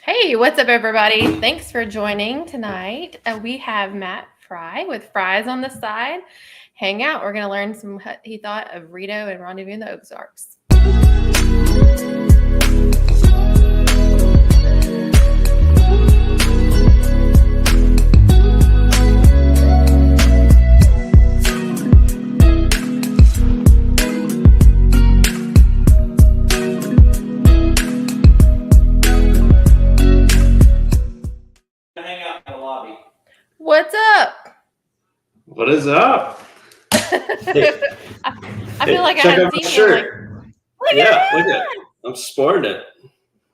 Hey, what's up, everybody? Thanks for joining tonight. We have Matt Frey with fries on the side. Hang out. We're going to learn some what he thought of Rito and Rendezvous in the Ozarks. What's up? What is up? I feel like I haven't seen shirt. Look Look at it. I'm sporting it.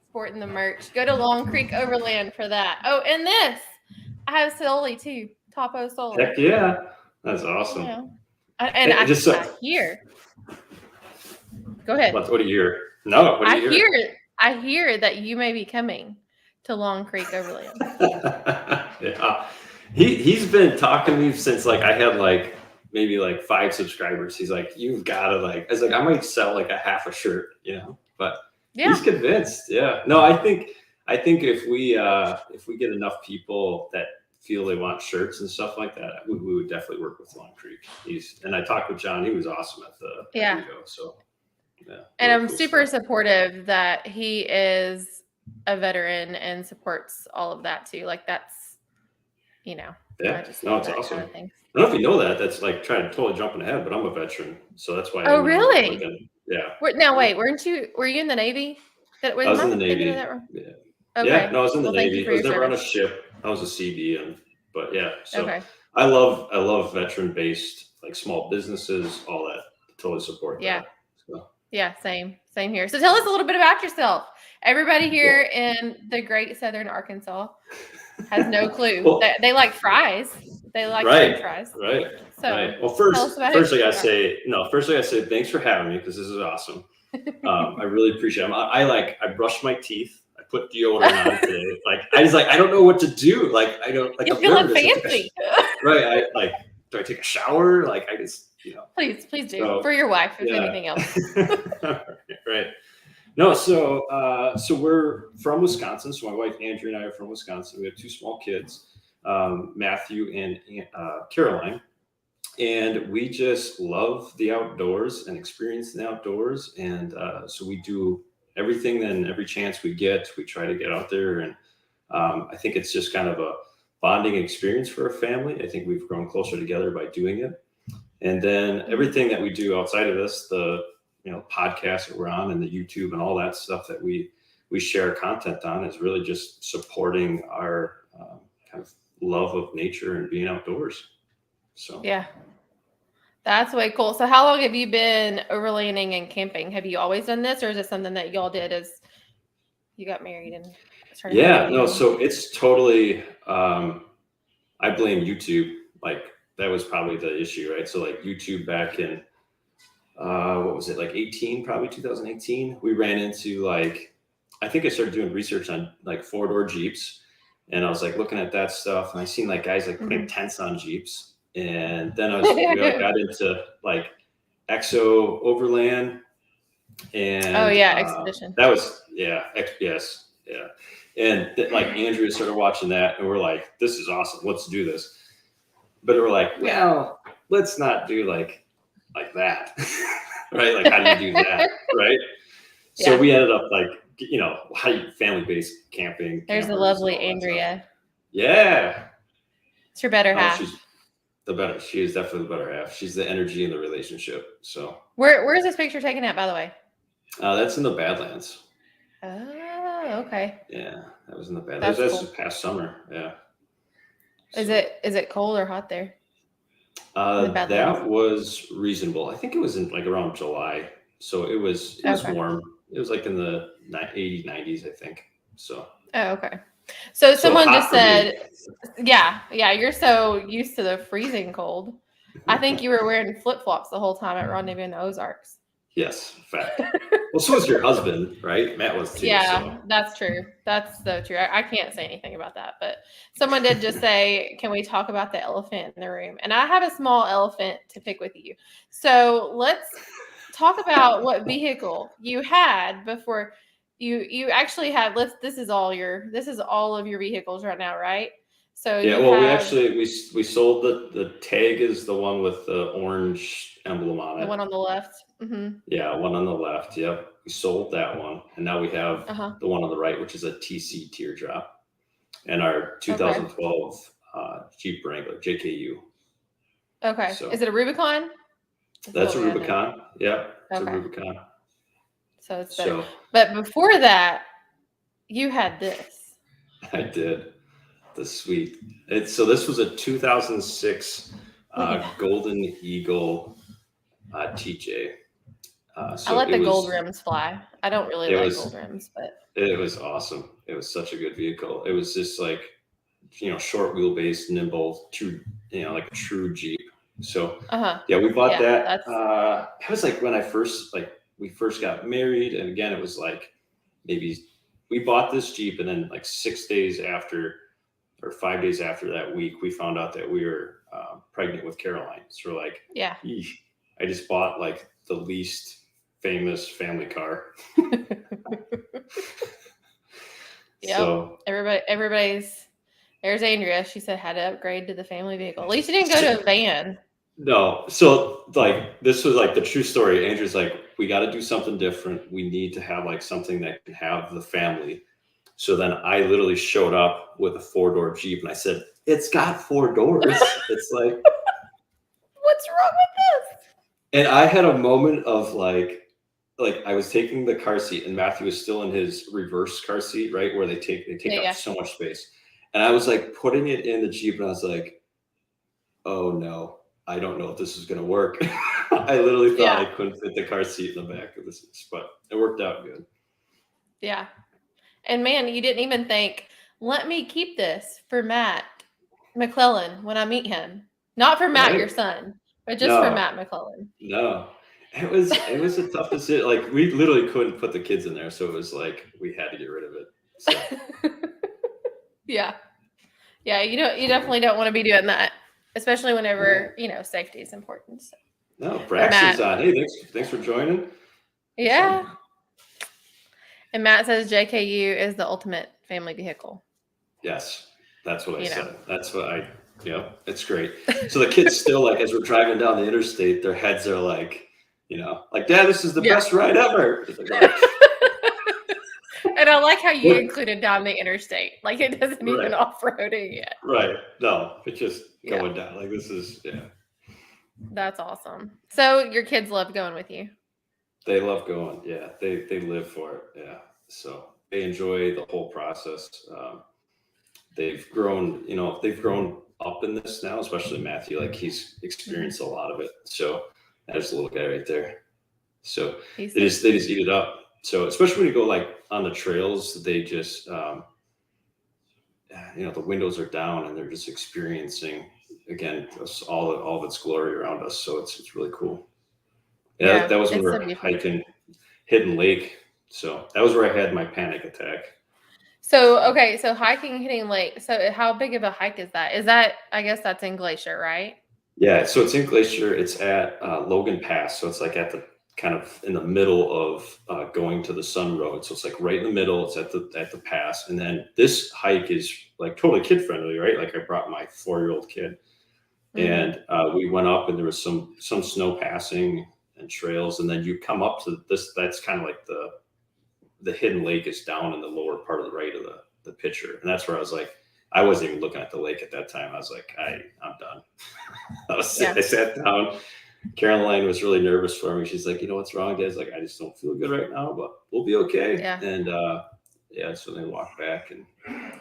Sporting the merch. Go to Long Creek Overland for that. Oh, and this. I have Soli too. Topo Soli. Heck yeah. That's awesome. Yeah. I hear. Go ahead. What do you hear? No, what do you hear? I hear that you may be coming to Long Creek Overland. Yeah. He's been talking to me since I had maybe 5 subscribers. He's like, you've got to I was like, I might sell a half a shirt, but he's convinced. Yeah. No, I think if we get enough people that feel they want shirts and stuff like that, we would definitely work with Long Creek. And I talked with John. He was awesome at the video, so yeah. And I'm super supportive that he is a veteran and supports all of that too. That's, yeah, it's awesome. Kind of thing. I don't know if you know that. That's trying to totally jumping ahead, but I'm a veteran, so that's why. Oh, really? Yeah. Wait, were you in the Navy? I was in the Navy. Yeah. Okay. Yeah. No, I was in the Navy. I was never on a ship. I was a CB, but yeah. So okay. I love veteran-based small businesses, all that. Totally support. Yeah. That. So. Yeah. Same here. So tell us a little bit about yourself. Everybody here in the great Southern Arkansas has no clue. Well, they like fries. They like fries. Right. So right. Well, first I gotta say thanks for having me, because this is awesome. I really appreciate it. I brushed my teeth. I put deodorant on today. I don't know what to do. I don't You're feeling fancy. Right. Do I take a shower? I just Please do. So, for your wife, if anything else. Right. No, so we're from Wisconsin. So my wife Andrea and I are from Wisconsin. We have 2 small kids, Matthew and Caroline, and we just love the outdoors and experience the outdoors. And so we do everything. Then every chance we get, we try to get out there. And I think it's just kind of a bonding experience for a family. I think we've grown closer together by doing it. And then everything that we do outside of this, the podcasts that we're on and the YouTube and all that stuff that we share content on, is really just supporting our kind of love of nature and being outdoors. So yeah, that's way cool. So how long have you been overlanding and camping? Have you always done this, or is it something that y'all did as you got married and started? Yeah, no. So it's totally. I blame YouTube. That was probably the issue, right? So YouTube back in. What was it, 2018, we ran into I think I started doing research on 4-door Jeeps, and I was looking at that stuff, and I seen guys putting tents on Jeeps, and then we got into exo overland, and expedition. That was yes, and Andrea started watching that, and we're like, this is awesome, let's do this. But we're like, well, let's not do like that, right? How do you do that, right? Yeah. So we ended up how do you family-based camping. There's a lovely Andrea. Yeah. It's your better half. She is definitely the better half. She's the energy in the relationship. So where's this picture taken at, by the way? That's in the Badlands. Oh, okay. Yeah, that was in the Badlands. That's cool. This past summer. Yeah. Is it cold or hot there? That was reasonable. I think it was in around July, so it was warm. It was in the 80s, 90s, I think. So. Oh, okay. So someone just said, yeah, you're so used to the freezing cold. I think you were wearing flip-flops the whole time at Rendezvous in the Ozarks. Yes, fact. Well, so was your husband, right? Matt was too. Yeah, so. That's true. That's so true. I can't say anything about that, but someone did just say, can we talk about the elephant in the room? And I have a small elephant to pick with you. So let's talk about what vehicle you had before you actually have, this is all of your vehicles right now, right? So Yeah, you well, we have actually we sold the tag is the one with the orange emblem on the it. one on the left. Mm-hmm. Yeah, one on the left. Yep, we sold that one, and now we have Uh-huh. the one on the right, which is a TC teardrop, and our Okay. 2012 Jeep Wrangler JKU. Okay. So Is it a Rubicon? That's that's what a we have now. Rubicon. Yep, it's a Okay. Rubicon. So it's better. So But before that, you had this. I did the sweet. So this was a 2006 Look at that. Golden Eagle TJ. I So let the gold rims fly. I don't really it like gold was rims, but it was awesome. It was such a good vehicle. It was just like, short wheelbase, nimble, true, like a true Jeep. So yeah, we bought that. That's It was like when we first got married, and again, it was like maybe we bought this Jeep, and then like 6 days after or 5 days after that week, we found out that we were pregnant with Caroline. So we're like, yeah. Eesh, I just bought like the least famous family car. Yep. So Everybody's there's Andrea. She said had to upgrade to the family vehicle. At least you didn't go to a van. no, so like this was like the true story. Andrew's like, we got to do something different. We need to have like something that can have the family. So then I literally showed up with a 4-door Jeep, and I said, it's got 4 doors. It's like, what's wrong with this? and I had a moment of like I was taking the car seat, and Matthew was still in his reverse car seat, right, where they take up so much space. And I was like putting it in the Jeep, and I was like, oh no, I don't know if this is going to work. I literally thought I couldn't fit the car seat in the back of this, but it worked out good. Yeah. And man, you didn't even think, let me keep this for Matt McClellan when I meet him. Not for Matt, your son, but just for Matt McClellan. No. It was a tough decision. Like we literally couldn't put the kids in there, so it was like we had to get rid of it. So. Yeah, you definitely don't want to be doing that, especially whenever safety is important. So. No, Braxton's on. Hey, thanks for joining. Yeah. So. And Matt says JKU is the ultimate family vehicle. Yes, that's what I said. That's what it's great. So the kids still, like, as we're driving down the interstate, their heads are like, like, Dad, this is the best ride ever. And I like how you included down the interstate. Like it doesn't even off-roading yet. Right. No, it's just going down. Like this is, That's awesome. So your kids love going with you? They love going. Yeah. They live for it. Yeah. So they enjoy the whole process. They've grown up in this now, especially Matthew. Like he's experienced a lot of it. So there's a little guy right there. So they just eat it up. So especially when you go like on the trails, they just, the windows are down and they're just experiencing again all of its glory around us. So it's really cool. Yeah, that was when we were hiking Hidden Lake. So that was where I had my panic attack. So hiking Hidden Lake. So how big of a hike is that? I guess that's in Glacier, right? Yeah, so it's in Glacier. It's at Logan Pass. So it's like at the kind of in the middle of going to the Sun Road. So it's like right in the middle. It's at the pass. And then this hike is like totally kid friendly, right? Like I brought my 4-year-old kid, and we went up, and there was some snow passing and trails, and then you come up to this. That's kind of like the Hidden Lake is down in the lower part of the right of the picture, and that's where I was like, I wasn't even looking at the lake at that time. I was like, I'm done. I sat down. Caroline was really nervous for me. She's like, what's wrong, Dad? Like, I just don't feel good right now, but we'll be okay. Yeah. And so they walked back, and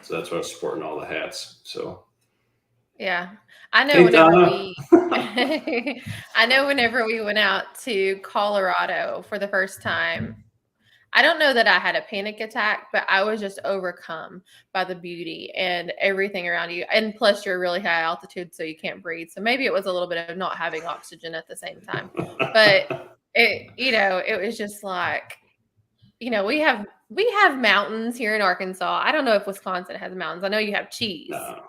so that's why I was sporting all the hats. So yeah, I know. Whenever we went out to Colorado for the first time, I don't know that I had a panic attack, but I was just overcome by the beauty and everything around you. And plus you're really high altitude, so you can't breathe. So maybe it was a little bit of not having oxygen at the same time, but it was just like, we have mountains here in Arkansas. I don't know if Wisconsin has mountains. I know you have cheese. No.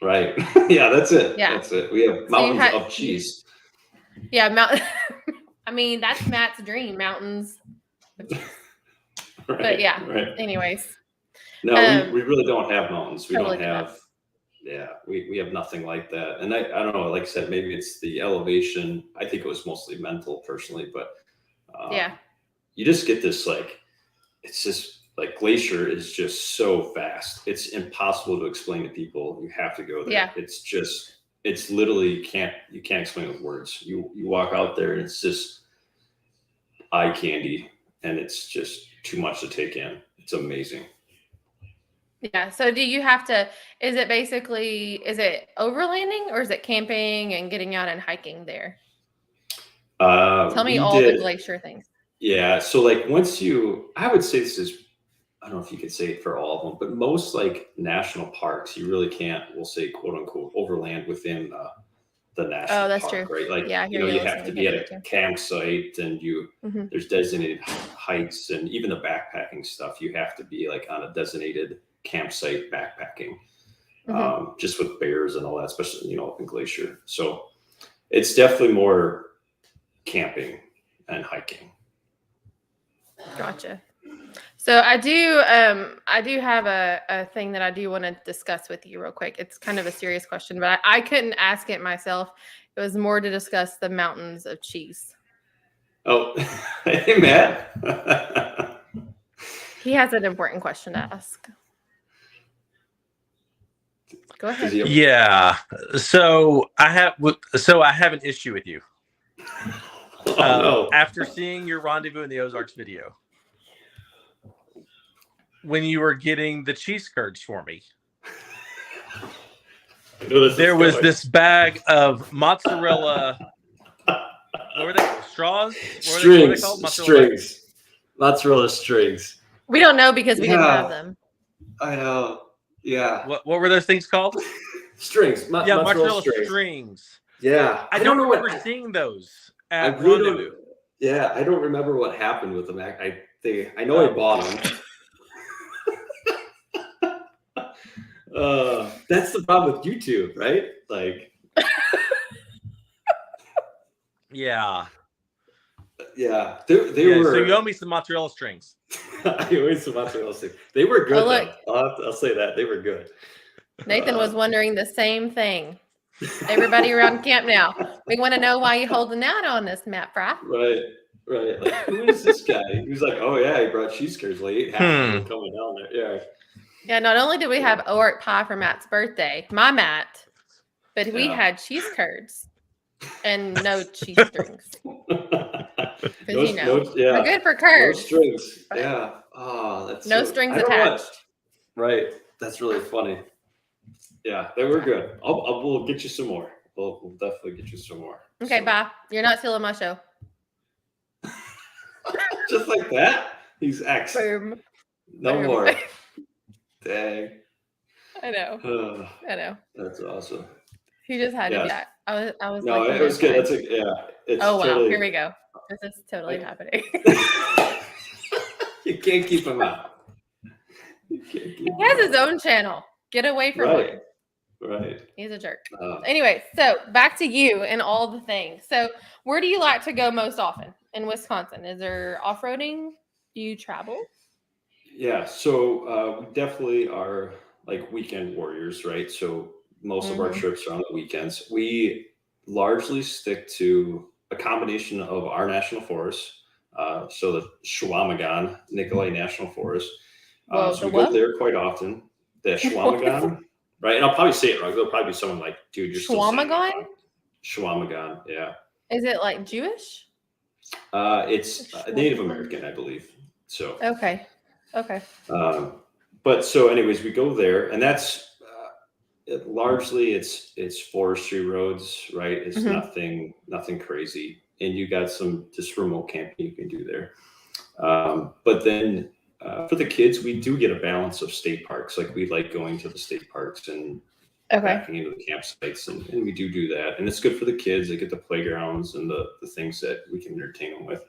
Right. Yeah, that's it. Yeah. That's it. We have mountains of cheese. Yeah. I mean, that's Matt's dream, mountains of cheese. But yeah, anyways. No, we really don't have mountains. We totally don't have, we have nothing like that. And I don't know, like I said, maybe it's the elevation. I think it was mostly mental personally, but you just get this, like, it's just like Glacier is just so fast. It's impossible to explain to people. You have to go there. Yeah. It's literally, you can't explain with words. You walk out there and it's just eye candy, and it's just too much to take in. It's amazing. Yeah. So do you have to, is it overlanding or is it camping and getting out and hiking there? Tell me all the Glacier things. Yeah. So like I would say this is, I don't know if you could say it for all of them, but most like national parks, you really can't, we'll say quote unquote overland within the national that's park, true. right? Like, you have to be at a campsite, and there's designated hikes, and even the backpacking stuff, you have to be like on a designated campsite backpacking, just with bears and all that, especially, up in Glacier. So it's definitely more camping and hiking. Gotcha. So I do have a thing that I do want to discuss with you real quick. It's kind of a serious question, but I couldn't ask it myself. It was more to discuss the mountains of cheese. Oh, hey, Matt. He has an important question to ask. Go ahead. Yeah. So I have an issue with you. No. After seeing your Rendezvous in the Ozarks video, when you were getting the cheese curds for me, there was this bag of mozzarella. What were they? Straws? Strings. Strings. Mozzarella strings. We don't know because we didn't have them. I know. Yeah. What were those things called? Strings. Mozzarella strings. Yeah. I don't remember seeing those at Rendezvous. Yeah, I don't remember what happened with them. I know I bought them. That's the problem with YouTube, right? Like, yeah. They were. So you owe me some mozzarella strings. I owe you some mozzarella strings. They were good. I'll say that they were good. Nathan was wondering the same thing. Everybody around camp now, we want to know why you're holding out on this, Matt Frey. Right. Like, who is this guy? He was like, oh yeah, he brought cheese curds late. Half coming down there. Yeah. Yeah, not only did we have ORC pie for Matt's birthday, my Matt, but we had cheese curds and no cheese strings. Because we're good for curds. No strings. Yeah. Oh, that's no strings attached. Right. That's really funny. Yeah, they were good. We'll get you some more. We'll definitely get you some more. Okay, bye. You're not stealing my show. Just like that? He's X. Boom. No more. Dang. I know. I know. That's awesome. He just had to be that. I was no, it was good. It's wow. Here we go. This is totally happening. You can't keep him out. He has his own channel. Get away from him. Right. He's a jerk. Anyway, so back to you and all the things. So where do you like to go most often in Wisconsin? Is there off-roading? Do you travel? Yeah. So we definitely are like weekend warriors, right? So most of our trips are on the weekends. We largely stick to a combination of our national forests. So the Chequamegon Nicolay National Forest. So we go there quite often. The Chequamegon, right? And I'll probably say it wrong. There'll probably be someone like, dude, you're still saying it. Chequamegon, yeah. Is it like Jewish? It's Native American, I believe. So okay. But so, anyways, we go there, and that's largely it's forestry roads, right? It's nothing crazy, and you got some just remote camping you can do there. But then for the kids, we do get a balance of state parks. Like we like going to the state parks and backing into the campsites, and we do that, and it's good for the kids. They get the playgrounds and the things that we can entertain them with.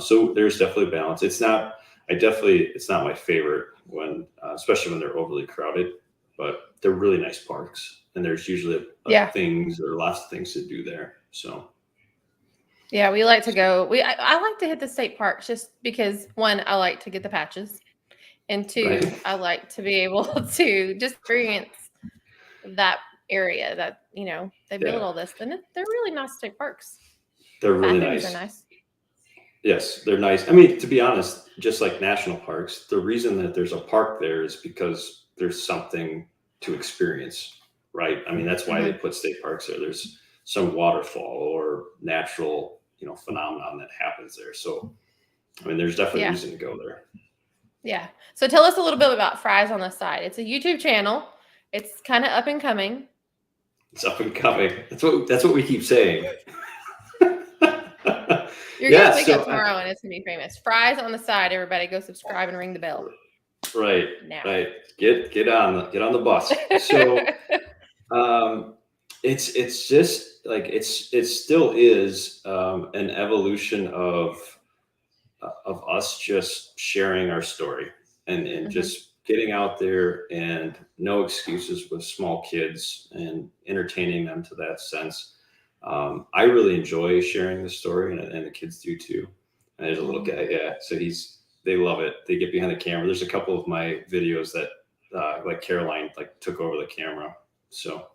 So there's definitely a balance. It's not my favorite when, especially when they're overly crowded, but they're really nice parks, and there's usually lots of things to do there. So Yeah, we like to go. I like to hit the state parks just because one, I like to get the patches, and two, Right. I like to be able to just experience that area that they build Yeah, all this. Then they're really nice state parks. they're really Bathrooms are nice. nice. Yes, they're nice. I mean, to be honest, just like national parks, the reason that there's a park there is because there's something to experience, right? I mean, that's why they Hmm. put state parks there. There's some waterfall or natural, phenomenon that happens there. So, I mean, there's definitely Yeah, reason to go there. yeah. So tell us a little bit about Fries on the Side. It's a YouTube channel. It's kind of up and coming. It's up and coming. That's what we keep saying. You're Yeah. gonna wake So, up tomorrow and it's gonna be famous. Fries on the Side. Everybody, go subscribe and ring the bell right, now. right. Get on the bus. So. It's just like it still is an evolution of us just sharing our story and Mhm. just getting out there and no excuses with small kids and entertaining them to that sense. I really enjoy sharing the story and the kids do too. And there's a little guy, yeah. So they love it. They get behind the camera. There's a couple of my videos that like Caroline like took over the camera. So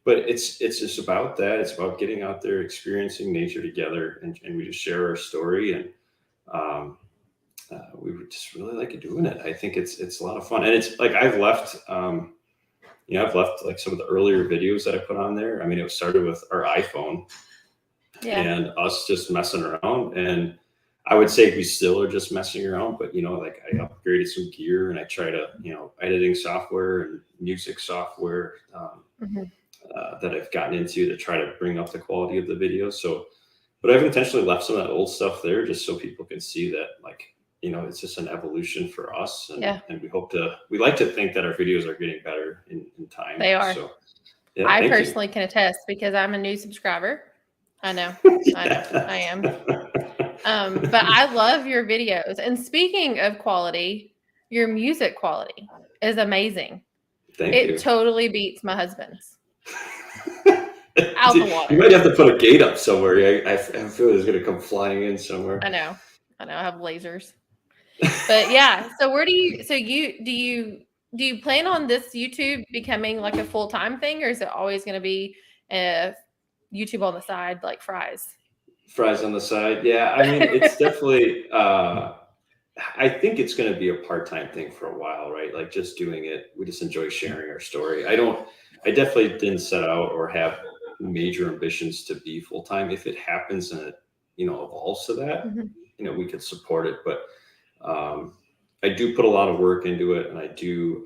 but it's just about that. It's about getting out there, experiencing nature together, and we just share our story, and we would just really like doing it. I think it's a lot of fun, and it's like I've left like some of the earlier videos that I put on there. I mean, it started with our iPhone Yeah. and us just messing around, and I would say we still are just messing around, but like I upgraded some gear and I try to editing software and music software. Mhm. That I've gotten into to try to bring up the quality of the videos. So, but I've intentionally left some of that old stuff there just so people can see that, like, it's just an evolution for us. And, Yeah. and we like to think that our videos are getting better in time. They are. So, yeah, I thank personally can attest because I'm a new subscriber. I know. you. I know. I am. But I love your videos. And speaking of quality, your music quality is amazing. Thank It you. totally beats my husband's. Out the water. You might have to put a gate up somewhere. I feel it's going to come flying in somewhere. I know. I have lasers. But yeah, so do you plan on this YouTube becoming like a full-time thing, or is it always going to be YouTube on the side like Fries? Fries on the side. Yeah. I mean, it's definitely, I think it's going to be a part-time thing for a while, right? Like just doing it. We just enjoy sharing our story. I definitely didn't set out or have major ambitions to be full-time. If it happens and it, evolves to that, Mm-hmm. we could support it. But I do put a lot of work into it, and I do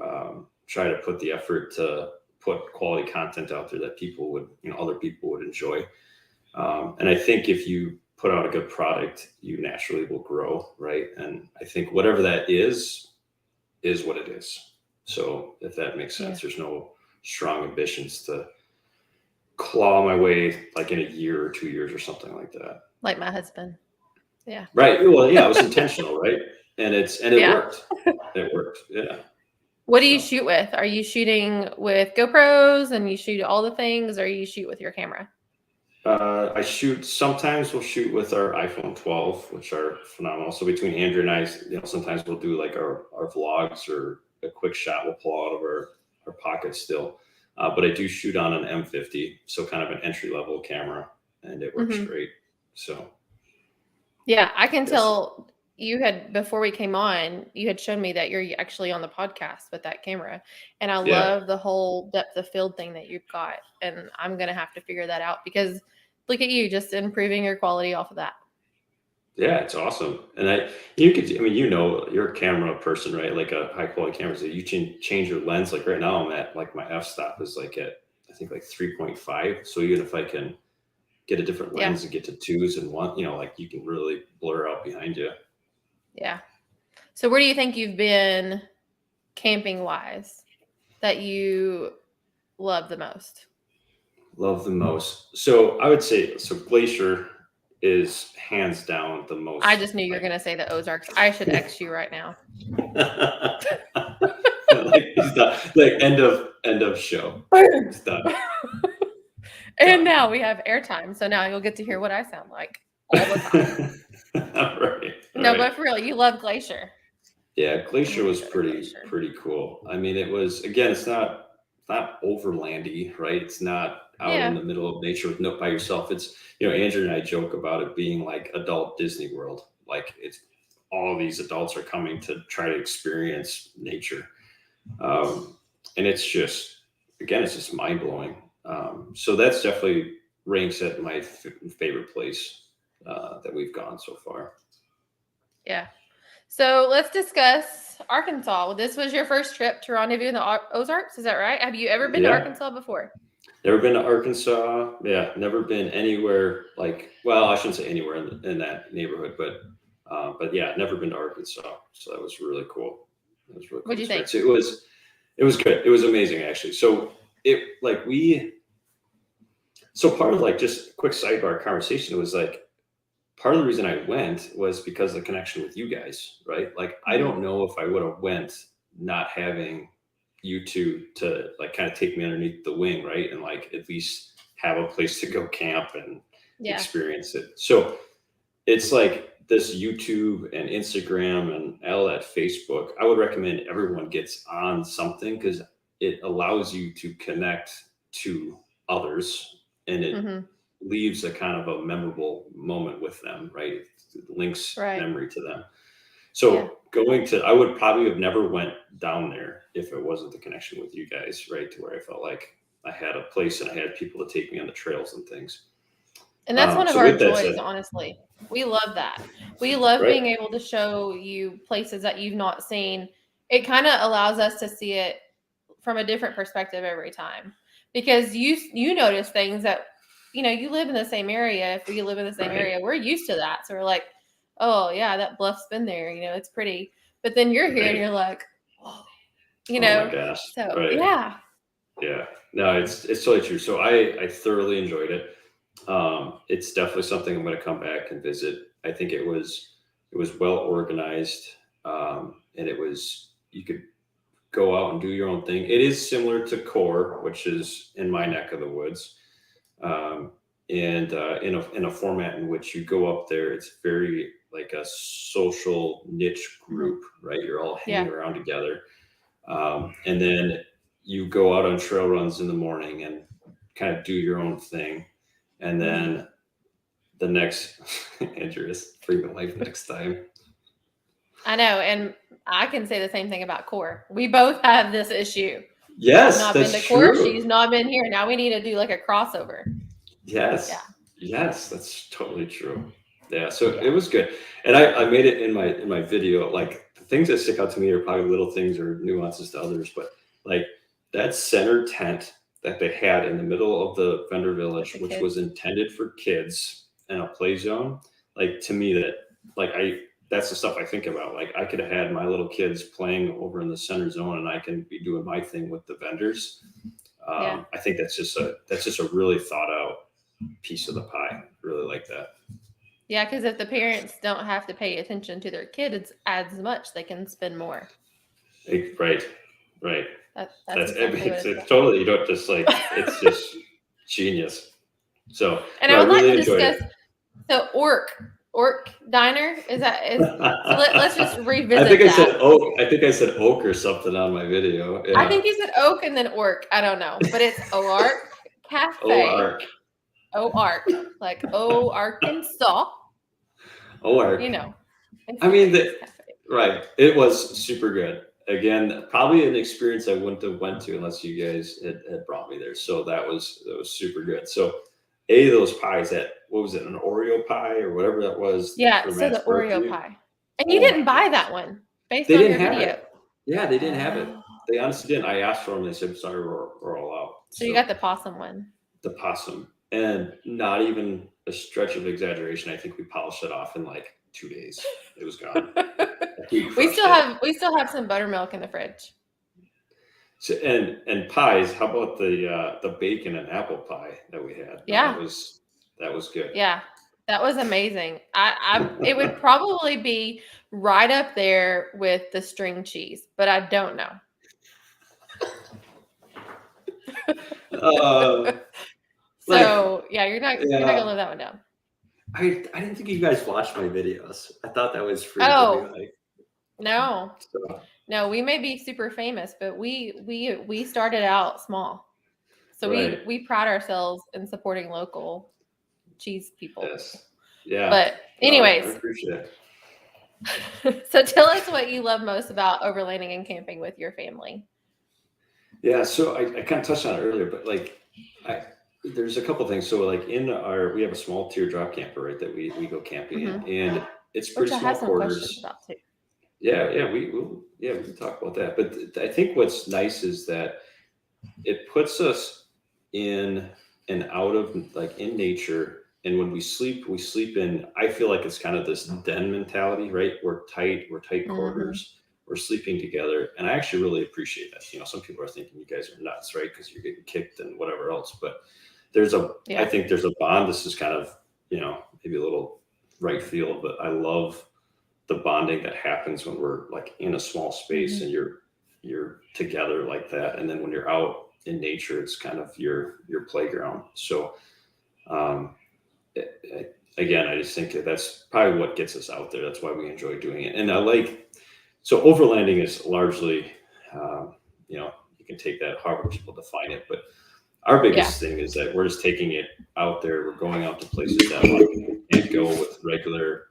try to put the effort to put quality content out there that people would, other people would enjoy. And I think if you put out a good product, you naturally will grow, right? And I think whatever that is what it is. So if that makes sense, there's no strong ambitions to claw my way like in a year or 2 years or something like that. Like my husband. Yeah. Right. Well, yeah, it was intentional, right? And it worked. It worked. Yeah. What do you shoot with? Are you shooting with GoPros and you shoot all the things, or you shoot with your camera? Sometimes we'll shoot with our iPhone 12, which are phenomenal. So between Andrew and I, sometimes we'll do like our vlogs or a quick shot we'll pull out of our pocket still. But I do shoot on an M50, so kind of an entry level camera, and it works great. So. Yeah, I can tell you had, before we came on, you had shown me that you're actually on the podcast with that camera. And I love the whole depth of field thing that you've got. And I'm going to have to figure that out because look at you just improving your quality off of that. Yeah, it's awesome. And you're a camera person, right? Like a high quality camera. So you change your lens. Like right now I'm at like my f-stop is like at, I think like 3.5. So even if I can get a different lens and get to 2s and 1, like you can really blur out behind you. Yeah. So where do you think you've been camping wise that you love the most? Love the most. So I would say, Glacier is hands down the most. I just knew you were going to say the Ozarks. I should X you right now. Like he's done. Like end of show. He's done. And now we have airtime, so now you'll get to hear what I sound like. all the time. Right. No, but for real, you love Glacier. Yeah, Glacier You was go to pretty Glacier. pretty cool. I mean, it was, again, it's not overlandy, right? It's not out in Yeah. the middle of nature with no by yourself. It's, Andrew and I joke about it being like adult Disney World. Like, it's all these adults are coming to try to experience nature, and it's just, again, it's just mind blowing. So that's definitely ranks at my favorite place that we've gone so far. Yeah. So let's discuss Arkansas. Well, this was your first trip to Rendezvous in the Ozarks, is that right? Have you ever been to Yeah. Arkansas before? Never been to Arkansas. Yeah, never been anywhere like, well, I shouldn't say anywhere in that neighborhood, but yeah, never been to Arkansas. So that was really cool. That was really cool. What'd you think? It was good. It was amazing, actually. So so part of, like, just quick sidebar conversation, was like, part of the reason I went was because of the connection with you guys, right? Like, I don't know if I would have went not having you two to, like, kind of take me underneath the wing, right? And, like, at least have a place to go camp and experience it. So it's like this YouTube and Instagram and all that Facebook, I would recommend everyone gets on something, because it allows you to connect to others, and it leaves a kind of a memorable moment with them, right? It links memory to them. So I would probably have never went down there if it wasn't the connection with you guys, right? To where I felt like I had a place and I had people to take me on the trails and things. And that's one of our joys, honestly. We love that. We love being able to show you places that you've not seen. It kind of allows us to see it from a different perspective every time, because you notice things that, you live in the same area. If we live in the same area, we're used to that. So we're like, oh yeah, that bluff's been there, it's pretty. But then you're here and you're like, oh, oh my gosh. So yeah. No, it's totally true. So I thoroughly enjoyed it. It's definitely something I'm going to come back and visit. I think it was well organized, and you could go out and do your own thing. It is similar to Core, which is in my neck of the woods, and in a format in which you go up there. It's very like a social niche group, right? You're all hanging around together, and then you go out on trail runs in the morning and kind of do your own thing. And then the next, Andrew, is bring the life next time. I know. And I can say the same thing about Core. We both have this issue. Yes, I've not that's been to true. Core. She's not been here. Now we need to do like a crossover. Yes. Yeah. Yes, that's totally true. Yeah. So it was good. And I made it in my video. Like, the things that stick out to me are probably little things or nuances to others, but like that center tent that they had in the middle of the vendor village, which was intended for kids and a play zone. Like, to me, that's the stuff I think about. Like, I could have had my little kids playing over in the center zone, and I can be doing my thing with the vendors. I think that's just a really thought out piece of the pie. Really like that. Yeah, because if the parents don't have to pay attention to their kids as much, they can spend more. Right. That's it's totally, you don't just like, it's just genius. So, and I would like to discuss. So ORC Diner is so let's just revisit. I think I said oak. I think I said oak or something on my video. Yeah. I think you said oak and then orc. I don't know, but it's ORC Cafe. ORC, like Arkansas. ORC. I mean, right. It was super good. Again, probably an experience I wouldn't have went to unless you guys had brought me there. So that was super good. So those pies, what was it, an Oreo pie or whatever that was? Yeah, so the Oreo pie. And you didn't buy that one based on your video. It. Yeah, they didn't have it. They honestly didn't. I asked for them. They said, sorry, we're all out. So you got the possum one. The possum. And not even a stretch of exaggeration, I think we polished it off in like 2 days. It was gone. we still have some buttermilk in the fridge. So, and pies, how about the bacon and apple pie that we had? Yeah. That was good. Yeah. That was amazing. It would probably be right up there with the string cheese, but I don't know. So yeah, you're not gonna live that one down. I didn't think you guys watched my videos. I thought that was free Oh. to be like. No, So. no, we may be super famous, but we started out small. So Right. we pride ourselves in supporting local cheese people. Yes. Yeah. But No, I anyways, appreciate it. so tell us what you love most about overlanding and camping with your family. Yeah, so I kind of touched on it earlier, but like there's a couple things. So like we have a small teardrop camper, right, that we go camping in, and it's Which pretty I small have some questions quarters. about too. Yeah, we can talk about that. But I think what's nice is that it puts us in and out of like in nature. And when we sleep in, I feel like it's kind of this den mentality, right? We're tight quarters, we're sleeping together. And I actually really appreciate that. You know, some people are thinking you guys are nuts, right? Because you're getting kicked and whatever else. But I think there's a bond. This is kind of, you know, maybe a little right field, but I love the bonding that happens when we're like in a small space and you're together like that. And then when you're out in nature, it's kind of your playground. So, again, I just think that's probably what gets us out there. That's why we enjoy doing it. And so overlanding is largely, you know, you can take that however people define it, but our biggest thing is that we're just taking it out there. We're going out to places that a lot of people can't go with regular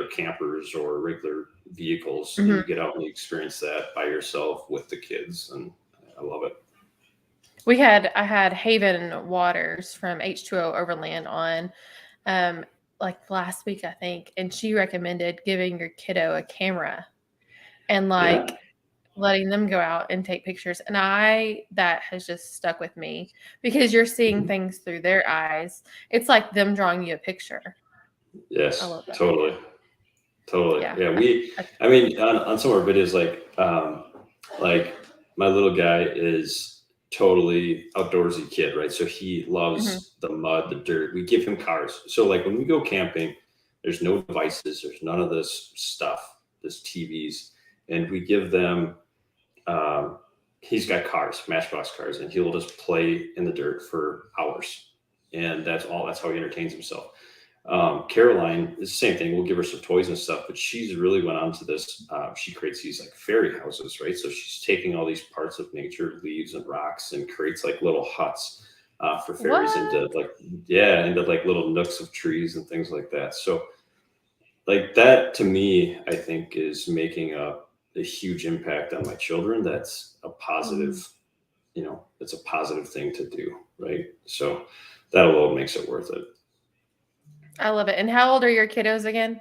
campers or regular vehicles. And you get out and you experience that by yourself with the kids. And I love it. I had Haven Waters from H2O Overland on like last week, I think, and she recommended giving your kiddo a camera and like letting them go out and take pictures. And that has just stuck with me because you're seeing things through their eyes. It's like them drawing you a picture. Yes, I love that. totally. Yeah. I mean, on some of our videos, like my little guy is totally outdoorsy kid, right? So he loves the mud, the dirt. We give him cars. So like when we go camping, there's no devices. There's none of this stuff, this TVs. And we give them, he's got cars, Matchbox cars, and he'll just play in the dirt for hours. And that's how he entertains himself. Caroline is the same thing. We'll give her some toys and stuff, but she's really went on to this. She creates these like fairy houses, right? So she's taking all these parts of nature, leaves and rocks, and creates like little huts for fairies into like little nooks of trees and things like that. So like that to me, I think is making a huge impact on my children. That's a positive, you know, it's a positive thing to do, right? So that alone makes it worth it. I love it. And how old are your kiddos again?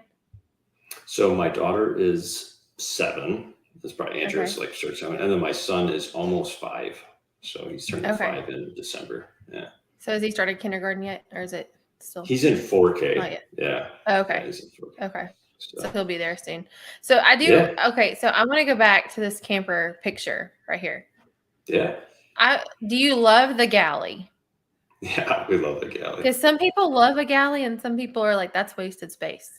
So my daughter is 7. That's probably Andrew's like church. And then my son is almost 5. So he's turning 5 in December. Yeah. So has he started kindergarten yet? Or is it still? He's in 4K. Not yet. Yeah. Okay. Yeah, he's in 4K. Okay. So he'll be there soon. So I do. Yeah. Okay. So I'm going to go back to this camper picture right here. Yeah. Do you love the Galley? Yeah, we love the Galley. Because some people love a Galley and some people are like, that's wasted space.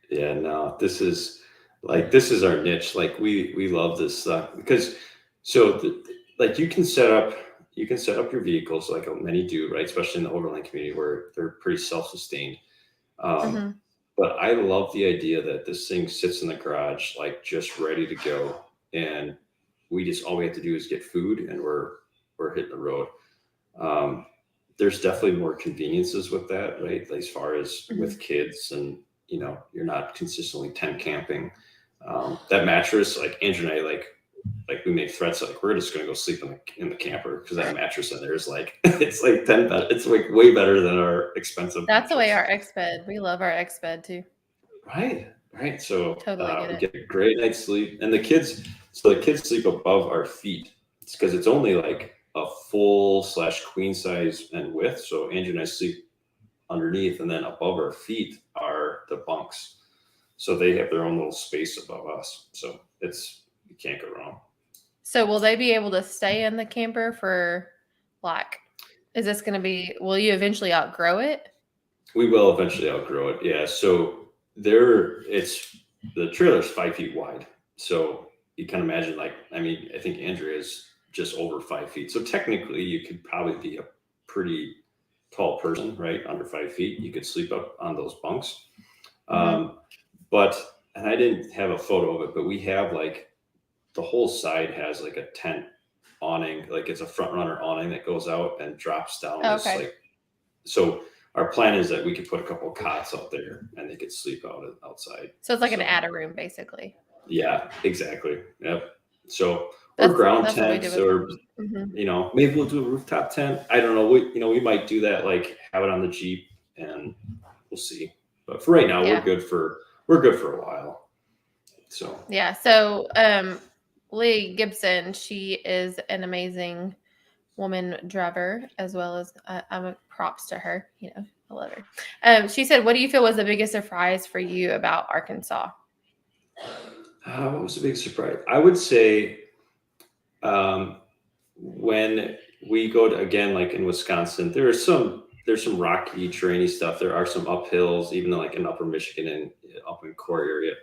Yeah, no, this is our niche. Like we love this stuff because like you can set up your vehicles like many do, right? Especially in the overland community where they're pretty self-sustained. But I love the idea that this thing sits in the garage, like just ready to go. And all we have to do is get food and we're hitting the road. There's definitely more conveniences with that, right? As far as with kids and, you know, you're not consistently tent camping. That mattress, like Andrew and I, like we made threats, like we're just going to go sleep in the camper because that mattress in there is like, it's like 10 better. It's like way better than our expensive. That's the way our X-Bed. We love our X-Bed too. Right. So totally we get a great night's sleep and the kids sleep above our feet. It's because it's only like a full / queen size and width. So Andrew and I sleep underneath, and then above our feet are the bunks. So they have their own little space above us. So you can't go wrong. So will they be able to stay in the camper for will you eventually outgrow it? We will eventually outgrow it. Yeah. So the trailer's 5 feet wide. So you can imagine I think Andrea is just over 5 feet. So technically you could probably be a pretty tall person, right, under 5 feet, you could sleep up on those bunks. Mhm. And I didn't have a photo of it, but we have like the whole side has like a tent awning, like it's a front runner awning that goes out and drops down. Oh, This okay. like, so our plan is that we could put a couple of cots out there and they could sleep outside. So it's like an attic room, basically. Yeah, exactly. Yep. So or That's ground what we do tents, with or Mhm. maybe we'll do a rooftop tent. I don't know. We might do that, like have it on the Jeep, and we'll see. But for right now, Yeah. we're good for a while. So Yeah. So Lee Gibson, she is an amazing woman driver, as well as I'm a props to her. I love her. She said, "What do you feel was the biggest surprise for you about Arkansas?" what was the big surprise? I would say when we go to, again, like in Wisconsin, there's some rocky, terrainy stuff. There are some uphills, even like in Upper Michigan and up in Core area.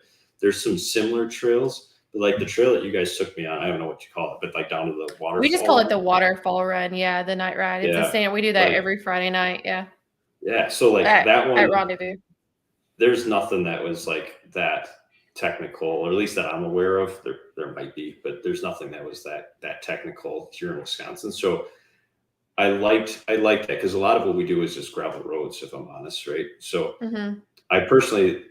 There's some similar trails, but like the trail that you guys took me on, I don't know what you call it, but like down to the waterfall. We just call it the waterfall run. Yeah, the night ride. It's a stand. We do that like, every Friday night. Yeah. Yeah. So like that one at Rendezvous. There's nothing that was like that technical, or at least that I'm aware of. There might be, but there's nothing that was that technical here in Wisconsin. So I liked that, because a lot of what we do is just gravel roads, if I'm honest, right? So I personally,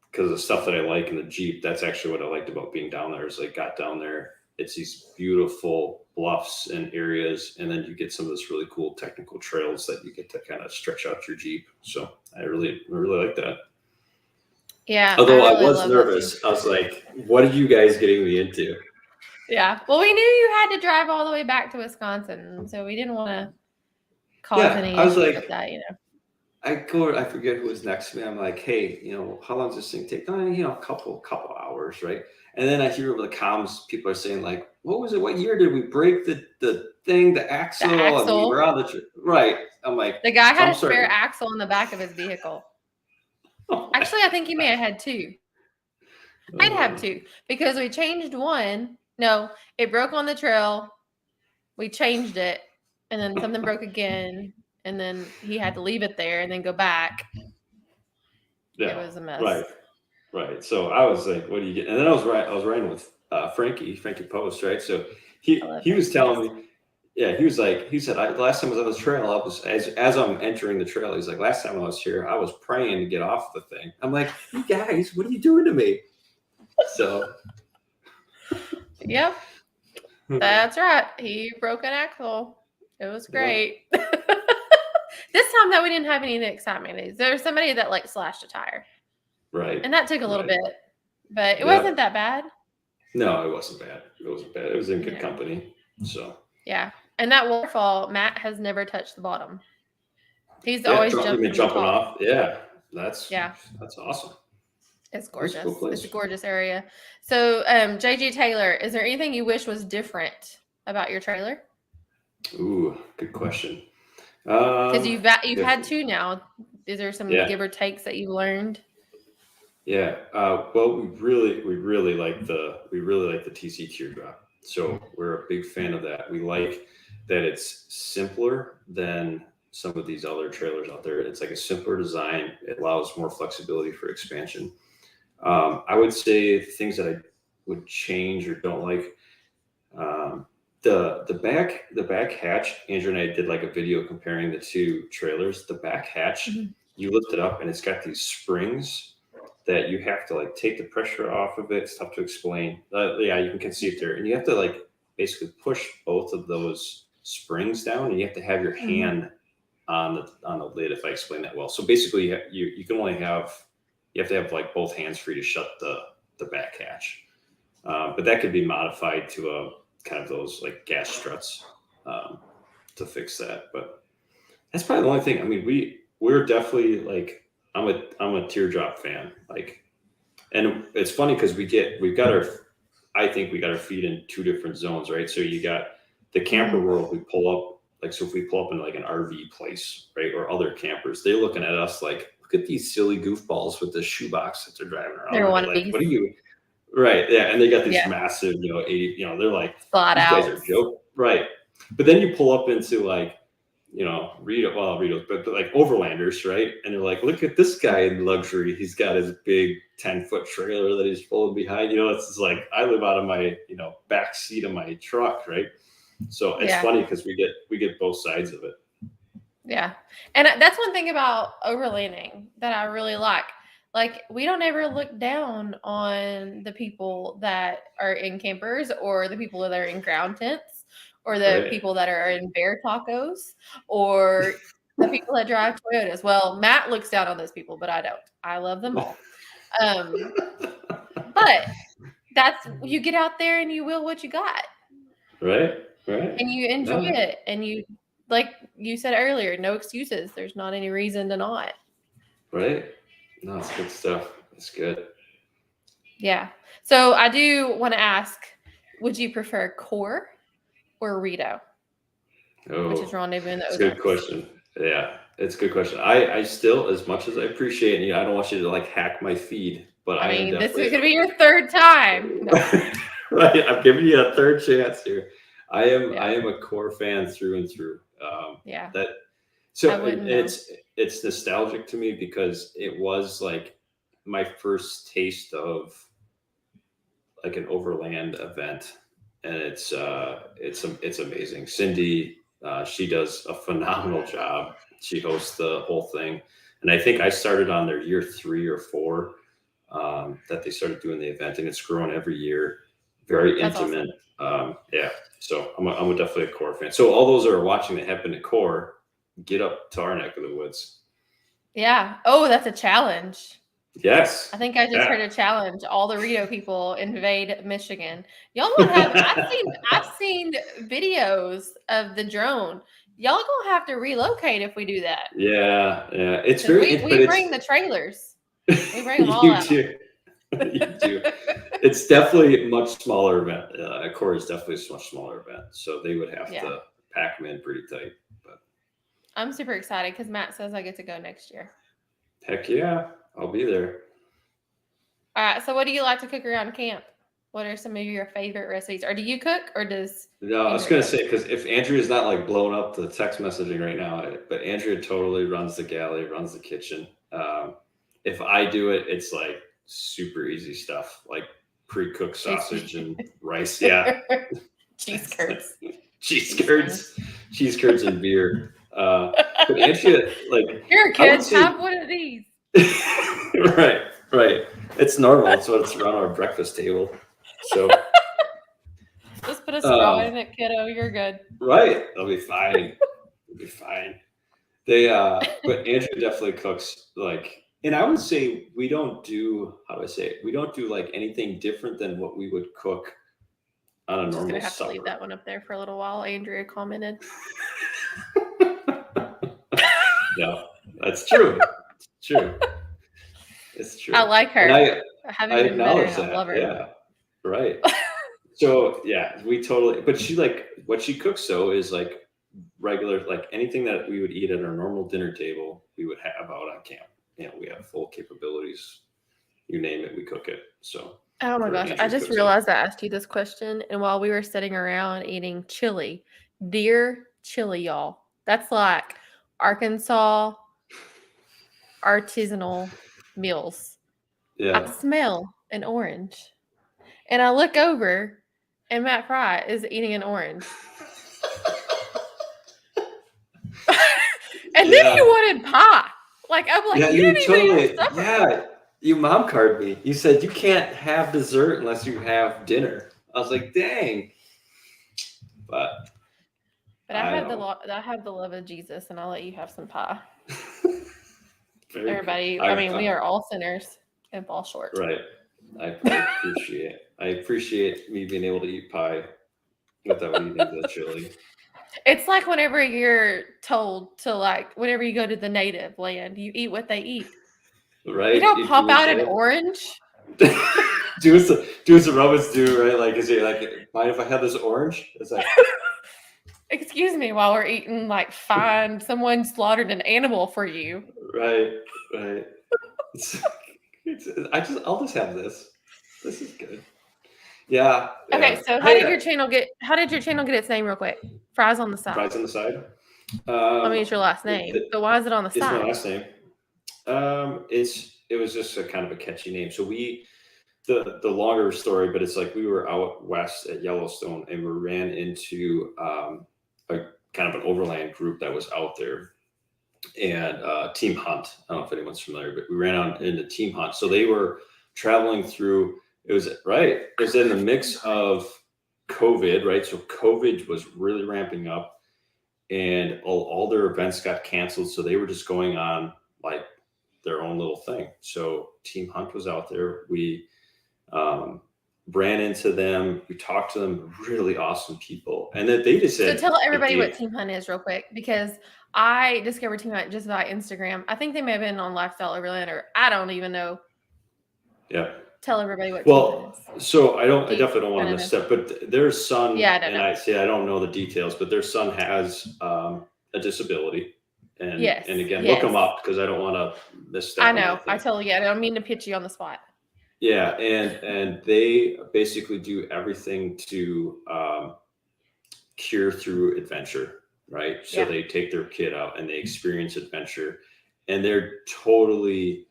because of the stuff that I like in the Jeep, that's actually what I liked about being down there. Is like got down there, it's these beautiful bluffs and areas, and then you get some of this really cool technical trails that you get to kind of stretch out your Jeep. So I really like that. Yeah. Although I was nervous. I was like, what are you guys getting me into? Yeah. Well, we knew you had to drive all the way back to Wisconsin, so we didn't want to cause any issues with that, I forget who was next to me. I'm like, hey, how long does this thing take? A couple hours, right? And then I hear over the comms, people are saying like, what was it? What year did we break the thing, the axle? The axle. And we were on right. I'm like, the guy had a spare axle in the back of his vehicle. Actually, I think he may have had two. I'd have two, because we changed one. No, it broke on the trail. We changed it, and then something broke again, and then he had to leave it there and then go back. Yeah, it was a mess. Right. So I was like, what do you get? And then I was riding with Frankie Post, right? So he was telling me, yeah, he said, the last time I was on the trail, I was, as I'm entering the trail, he's like, last time I was here, I was praying to get off the thing. I'm like, you guys, what are you doing to me? So. Yep. That's right. He broke an axle. It was great. This time, though, we didn't have any excitement. There was somebody that like slashed a tire. Right. And that took a little bit, but it wasn't that bad. No, it wasn't bad. It was in good company. So. Yeah. And that waterfall, Matt has never touched the bottom. He's always jumping off. Yeah. That's awesome. It's gorgeous. It's a gorgeous area. So, JG Taylor, is there anything you wish was different about your trailer? Ooh, good question. Because you've had two now. Is there some give or takes that you learned? Yeah. Well, we really like the TC teardrop. So we're a big fan of that. We like that it's simpler than some of these other trailers out there. It's like a simpler design. It allows more flexibility for expansion. I would say things that I would change or don't like. The back hatch. Andrew and I did like a video comparing the two trailers. The back hatch, you lift it up and it's got these springs that you have to like take the pressure off of it. It's tough to explain. Yeah, you can see it there, and you have to like basically push both of those springs down, and you have to have your hand on the lid. If I explain that well, so basically you can only have. You have to have like both hands free to shut the back hatch, but that could be modified to a kind of those like gas struts to fix that. But that's probably the only thing. I mean, we're definitely like I'm a teardrop fan. Like, and it's funny because I think we got our feet in two different zones, right? So you got the camper world. We pull up like, so if we pull up into like an RV place, right, or other campers, they're looking at us like, look at these silly goofballs with the shoebox that they're driving around. They're like, what are you? Right. Yeah. And they got these massive, 80, they're like, these guys are joke. Right. But then you pull up into like, Ritos, but like overlanders, right? And they're like, look at this guy in luxury. He's got his big 10-foot trailer that he's pulling behind. It's just like I live out of my back seat of my truck, right? So it's funny because we get both sides of it. Yeah, and that's one thing about overlanding that I really like. Like, we don't ever look down on the people that are in campers or the people that are in ground tents or the people that are in bear tacos or the people that drive Toyotas. Well, Matt looks down on those people, but I don't. I love them all. But you get out there and you will what you got. Right. And you enjoy it. And you, like you said earlier, no excuses. There's not any reason to not. Right. No, it's good stuff. It's good. Yeah. So I do want to ask, would you prefer Core or Rito? Which is Rendezvous in the Ozarks? Good question. Yeah, it's a good question. I still, as much as I appreciate it, I don't want you to like hack my feed, but I mean, this is going to be your third time. No. Right. I'm giving you a third chance here. I am a Core fan through and through. It's nostalgic to me because it was like my first taste of like an overland event, and it's amazing. Cindy, she does a phenomenal job. She hosts the whole thing, and I think I started on their year 3 or 4 that they started doing the event, and it's grown every year. Very intimate. Awesome. So I'm definitely a Core fan. So all those that are watching that have been to Core, get up to our neck of the woods. Yeah. Oh, that's a challenge. Yes. I think I just heard a challenge. All the Rito people invade Michigan. Y'all gonna have I've seen videos of the drone. Y'all gonna have to relocate if we do that. Yeah. It's we bring the trailers. We bring them all out. You do. It's definitely a much smaller event. Core is definitely a much smaller event, so they would have to pack them in pretty tight. But I'm super excited because Matt says I get to go next year. Heck yeah, I'll be there. All right. So, what do you like to cook around camp? What are some of your favorite recipes? Or do you cook, or does? No, I was gonna say, because if Andrea's not like blowing up the text messaging right now, but Andrea totally runs the galley, runs the kitchen. If I do it, it's like super easy stuff, like pre-cooked sausage and rice. Yeah. Cheese curds. Cheese curds and beer. But Andrea, like, here, kids, have one of these. Right. It's normal. It's what's around our breakfast table. So just put a straw in it, kiddo. You're good. Right. They'll be fine. They but Andrea definitely cooks like. And I would say we don't do like anything different than what we would cook on a normal supper. I'm just to leave that one up there for a little while. Andrea commented. No, that's true. It's true. I like her. I acknowledge that. I love her. Yeah, right. So yeah, we totally. But she like what she cooks though is like regular, like anything that we would eat at our normal dinner table, we would have out on camp. We have full capabilities. You name it, we cook it. So. Oh my gosh! I just realized I asked you this question, and while we were sitting around eating chili, deer chili, y'all. That's like Arkansas artisanal meals. Yeah. I smell an orange, and I look over, and Matt Frey is eating an orange. And then you wanted pie. Like, I'm like, you didn't even eat supper. Yeah, you mom carded me. You said you can't have dessert unless you have dinner. I was like, dang. But I have the love of Jesus, and I'll let you have some pie. Everybody, we are all sinners and fall short. Right. I appreciate me being able to eat pie without eating the chili. It's like whenever you're told to, like, whenever you go to the native land, you eat what they eat. Right. You don't pop out an orange. do as the Romans do, right? Like, is it like, mind if I have this orange? It's like, excuse me, while we're eating, like, fine, someone slaughtered an animal for you. Right. I'll just have this. This is good. Yeah. Okay, so how did your channel get its name real quick? Fries on the side. Fries on the side. I mean, it's your last name. So why is it on the It's side? my last name. It was just a kind of a catchy name. So the longer story, but it's like we were out west at Yellowstone and we ran into a kind of an overland group that was out there, and Team Hunt. I don't know if anyone's familiar, but we ran on into Team Hunt. So they were traveling through. It was in the mix of COVID, right? So COVID was really ramping up, and all their events got canceled. So they were just going on like their own little thing. So Team Hunt was out there. We ran into them. We talked to them. Really awesome people. And then they just said, so tell everybody what Team Hunt is real quick, because I discovered Team Hunt just by Instagram. I think they may have been on Lifestyle Overland, or I don't even know. Yeah. Tell everybody what Team Hunt is. So I definitely don't want to misstep, but their son, I don't know the details, but their son has a disability. And again, look them up because I don't want to misstep. I know. I don't mean to pitch you on the spot. Yeah. And they basically do everything to cure through adventure, right? So they take their kid out and they experience adventure, and they're totally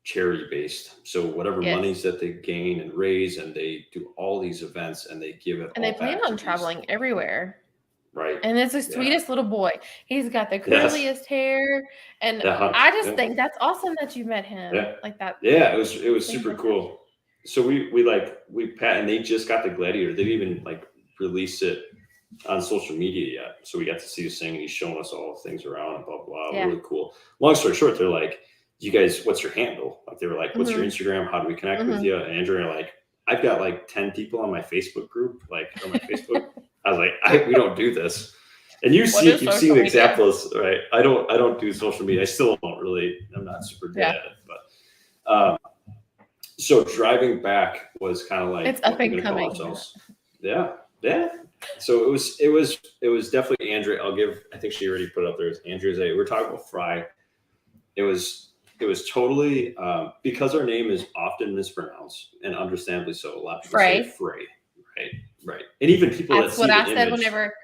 charity based. So whatever monies that they gain and raise, and they do all these events and they give it. And they plan on traveling everywhere. Right. And it's the sweetest little boy. He's got the curliest hair. And I just think that's awesome that you met him like that. Yeah, it was super cool. So we pat, and they just got the Gladiator. They didn't even like release it on social media yet. So we got to see this thing, and he's showing us all the things around and blah, blah, blah. Really cool. Long story short, they're like, you guys, what's your handle? Like they were like, what's your Instagram? How do we connect with you? And Andrew and like, I've got like 10 people on my Facebook group, like on my Facebook. I was like, we don't do this. And you've seen the examples, right? I don't do social media. I still don't really, I'm not super good at it, but so driving back was kind of like, it's up and coming. Yeah. So it was definitely Andrea. I think she already put it up there. It's Andrea's we're talking about Frey. It was totally because our name is often mispronounced, and understandably so. A lot of people say Frey, right. And even people that's what I said whenever.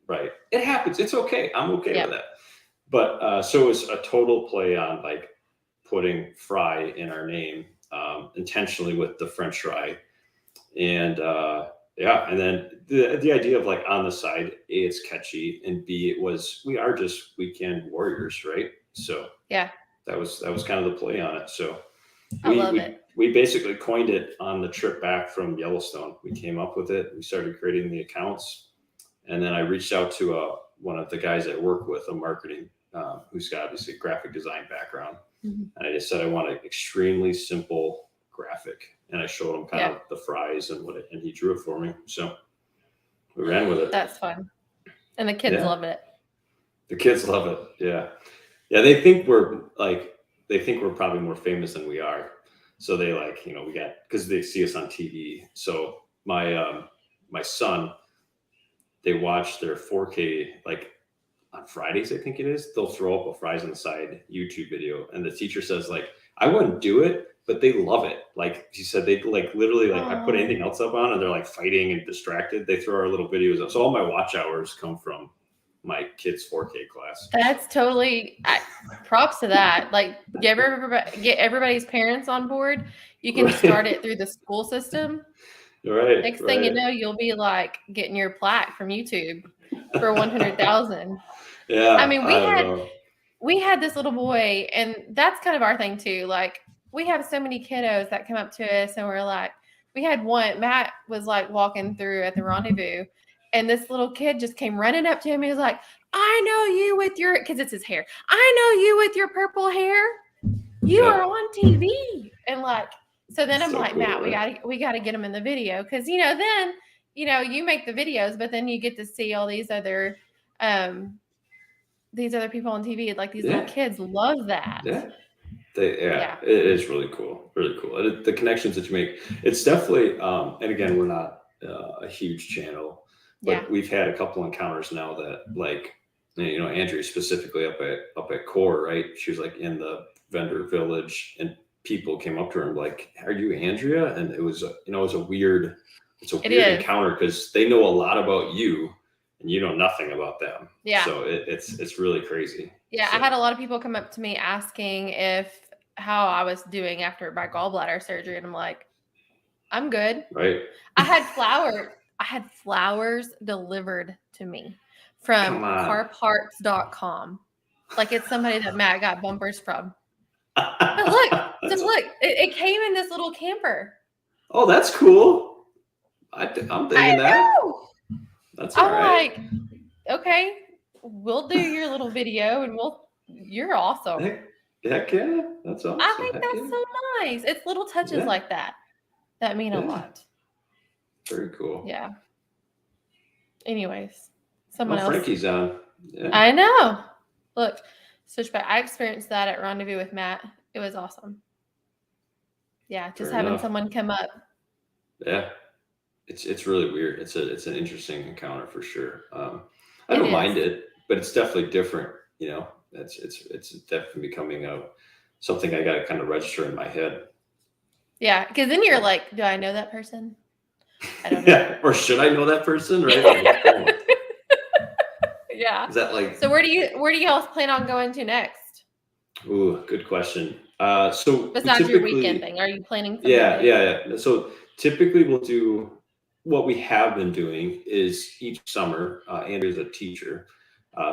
Right, it happens. It's okay. I'm okay with that. But so it was a total play on like putting Frey in our name intentionally with the French fry, and and then the idea of like on the side, A, it's catchy, and B, we are just weekend warriors, right? So that was kind of the play on it. So I love it. We basically coined it on the trip back from Yellowstone. We came up with it. We started creating the accounts, and then I reached out to one of the guys I work with, a marketing who's got obviously a graphic design background, and I just said I want an extremely simple graphic, and I showed him kind of the fries and and he drew it for me. So we ran with it. That's fun, and the kids love it. The kids love it. Yeah, they think we're probably more famous than we are. So they because they see us on TV. So my son, they watch their 4K like on Fridays, I think it is. They'll throw up a Fries on the Side YouTube video, and the teacher says like, I wouldn't do it, but they love it. Like she said, they like literally like I put anything else up on and they're like fighting and distracted. They throw our little videos up. So all my watch hours come from my kids' 4K class. That's totally props to that. Like, get everybody's parents on board. You can start it through the school system. Right. Next thing you know, you'll be like getting your plaque from YouTube for 100,000. Yeah. I mean, we had this little boy, and that's kind of our thing too. Like, we have so many kiddos that come up to us, and we're like, we had one. Matt was like walking through at the Rendezvous. And this little kid just came running up to him. He was like, I know you with your, because it's his hair. I know you with your purple hair. You are on TV. And like, so then I'm like, cool, Matt, we got to get him in the video. Because, then, you make the videos, but then you get to see all these other people on TV. Like these little kids love that. Yeah. It is really cool. Really cool. And the connections that you make, it's definitely, and again, we're not a huge channel. But we've had a couple encounters now that like, Andrea specifically up at Core, right? She was like in the vendor village, and people came up to her and like, are you Andrea? And it was a weird encounter because they know a lot about you, and you know nothing about them. Yeah. So it's really crazy. Yeah, So, I had a lot of people come up to me asking how I was doing after my gallbladder surgery, and I'm like, I'm good. right. I had flowers delivered to me from Come on. carparts.com. Like it's somebody that Matt got bumpers from. But look, it came in this little camper. Oh, that's cool. I'm thinking that. Know. That's all right. Like, okay, we'll do your little video and you're awesome. Heck yeah. That's awesome. I think that's so nice. It's little touches like that mean a lot. Very cool. Yeah. Anyways, someone else. Frankie's on. Yeah. I know. Look, Switchback. I experienced that at Rendezvous with Matt. It was awesome. Yeah, just having someone come up. Yeah, it's really weird. It's an interesting encounter for sure. I don't mind it, but it's definitely different. You know, it's definitely becoming something I got to kind of register in my head. Yeah, because then you're like, do I know that person? I don't know. Yeah, or should I know that person? Right? Yeah. Is that like? So where do you all plan on going to next? Ooh, good question. So besides your weekend thing, are you planning something? Yeah. So typically we'll do what we have been doing is each summer, Andrea's a teacher.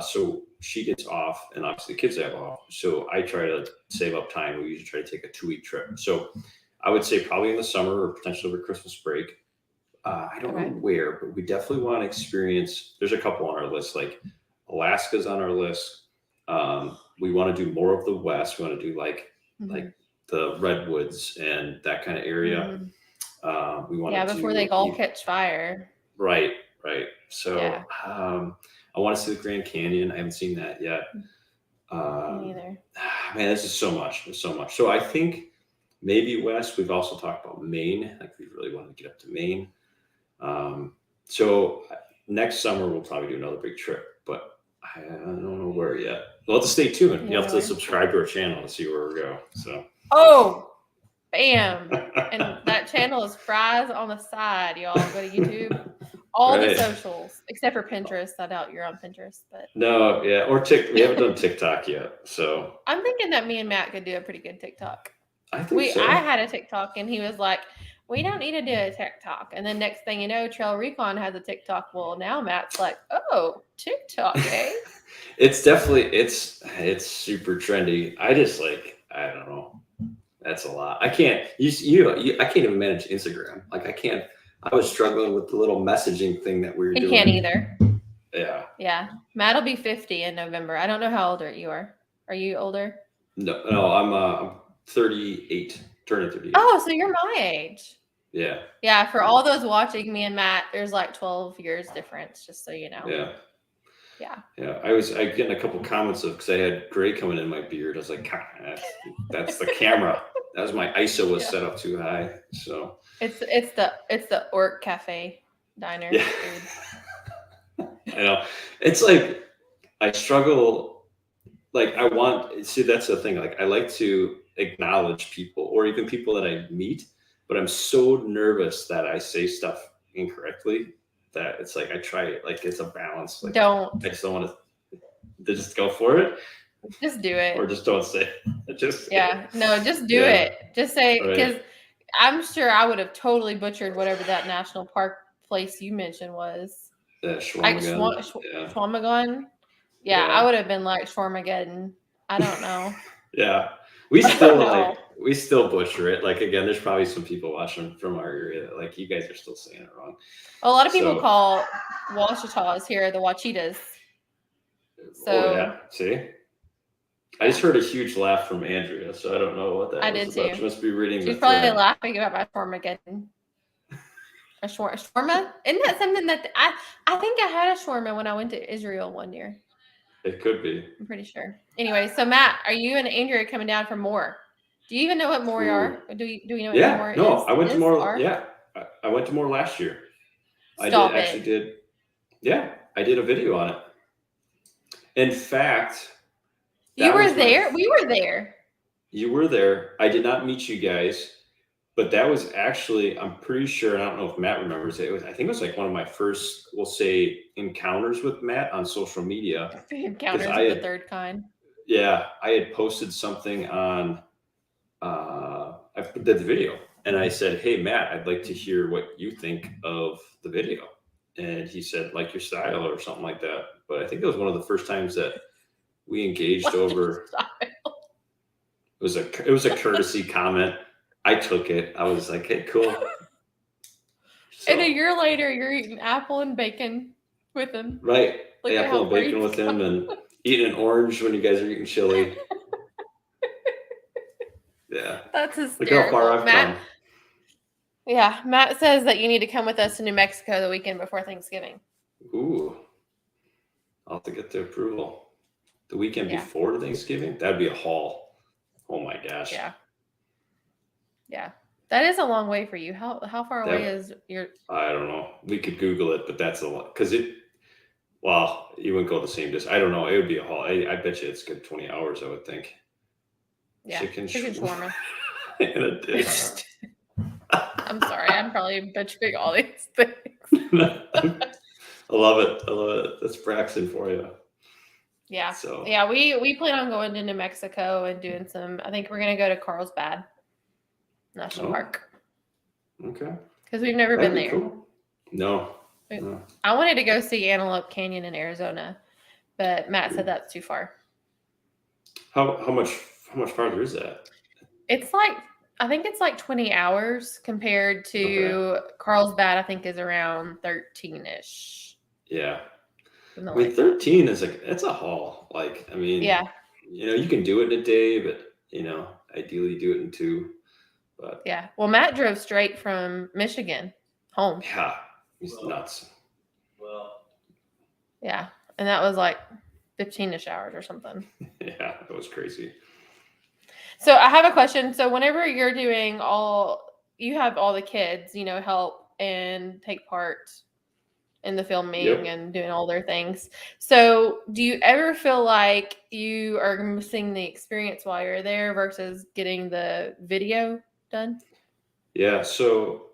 So she gets off and obviously the kids have off. So I try to save up time. We usually try to take a 2-week trip. So I would say probably in the summer or potentially over Christmas break. I don't know where, but we definitely want to experience. There's a couple on our list, like Alaska's on our list. We want to do more of the West. We want to do like the redwoods and that kind of area. We want to before they all catch fire. Right. So I want to see the Grand Canyon. I haven't seen that yet. Me neither. Man, this is so much. There's so much. So I think maybe West. We've also talked about Maine. Like we really want to get up to Maine. So next summer we'll probably do another big trip, but I don't know where yet. We'll have to stay tuned. You have to subscribe to our channel to see where we go. So. Oh, bam! And that channel is Fries on the Side, y'all. Go to YouTube. All the socials, except for Pinterest. I doubt you're on Pinterest, but no, yeah, or we haven't done TikTok yet. So I'm thinking that me and Matt could do a pretty good TikTok. I think so. I had a TikTok, and he was like, "We don't need to do a TikTok." And then next thing you know, Trail Recon has a TikTok. Well, now Matt's like, "Oh, TikTok, eh?" It's definitely it's super trendy. I don't know. That's a lot. I can't. I can't even manage Instagram. Like I can't. I was struggling with the little messaging thing that we were doing. He can't either. Yeah. Yeah. Matt will be 50 in November. I don't know how old you are. Are you older? No, I'm 38, turning 38. Oh, so you're my age. Yeah. Yeah. For all those watching me and Matt, there's like 12 years difference, just so you know. Yeah. Yeah. I getting a couple comments because I had gray coming in my beard. I was like, that's the camera. That was my ISO was set up too high. So it's the ORC Cafe Diner. Yeah. I know. It's like I struggle. Like that's the thing. Like I like to acknowledge people or even people that I meet, but I'm so nervous that I say stuff incorrectly that it's like I try it. Like it's a balance. Like I just don't want to just go for it. Just do it. Or just don't say it. Just do it. Just say, because I'm sure I would have totally butchered whatever that national park place you mentioned was. Schwamagon. Yeah, I would have been like Schwarmageddon. I don't know. Yeah. We still butcher it. Like again, there's probably some people watching from our area that like you guys are still saying it wrong. A lot of people call Ouachitas here the Ouachitas. So see? I just heard a huge laugh from Andrea, so I don't know what that was. I did about. too. She must be reading. She's probably laughing about my Schwarmageddon. A shawarma? Isn't that something that I think I had a shawarma when I went to Israel one year. It could be. I'm pretty sure. Anyway, so Matt, are you and Andrea coming down for more? Do you even know what more are? Do you know what more is? No, I went to more. Yeah, I went to more last year. I did a video on it. In fact, you were there. We were there. You were there. I did not meet you guys. But that was actually, I'm pretty sure, I don't know if Matt remembers it. I think it was like one of my first, we'll say, encounters with Matt on social media. The Because encounters of the third kind. I had posted something on, I did the video and I said, "Hey, Matt, I'd like to hear what you think of the video." And he said, "Like your style," or something like that. But I think it was one of the first times that we engaged Like your over. style. It was a courtesy comment. I took it. I was like, "Hey, cool." So, And a year later, you're eating apple and bacon with him. right, Look at apple how and far bacon you've with him, and eating an orange when you guys are eating chili. Yeah, That's look how far hysterical. I've Matt, come. yeah, Matt says that you need to come with us to New Mexico the weekend before Thanksgiving. Ooh, I'll have to get the approval. The weekend Yeah. before Thanksgiving, that'd be a haul. Oh my gosh. Yeah. Yeah. That is a long way for you. How far away is your? I don't know. We could Google it, but that's a lot because well, you wouldn't go the same distance. I don't know. It would be a haul. I bet you it's good 20 hours, I would think. Yeah, Chicken shawarma. in a dish. I'm sorry. I'm probably butchering all these things. I love it. I love it. That's Braxton for you. Yeah. So Yeah, we plan on going to New Mexico and doing some. I think we're gonna go to Carlsbad National Park Okay. because we've never That'd been be there. cool. No. I wanted to go see Antelope Canyon in Arizona, but Matt said that's too far. How much farther is that? It's like I think it's like 20 hours compared to Carlsbad. I think is around 13-ish. Yeah. Something I mean, like 13 is like, it's a haul. Like, I mean, yeah. You can do it in a day, but ideally do it in 2. But Yeah. Well, Matt drove straight from Michigan home. yeah, he's nuts. Well, Yeah. And that was like 15-ish hours or something. Yeah, that was crazy. So I have a question. So whenever you're doing you have all the kids, help and take part in the filming and doing all their things. So do you ever feel like you are missing the experience while you're there versus getting the video done? Yeah, so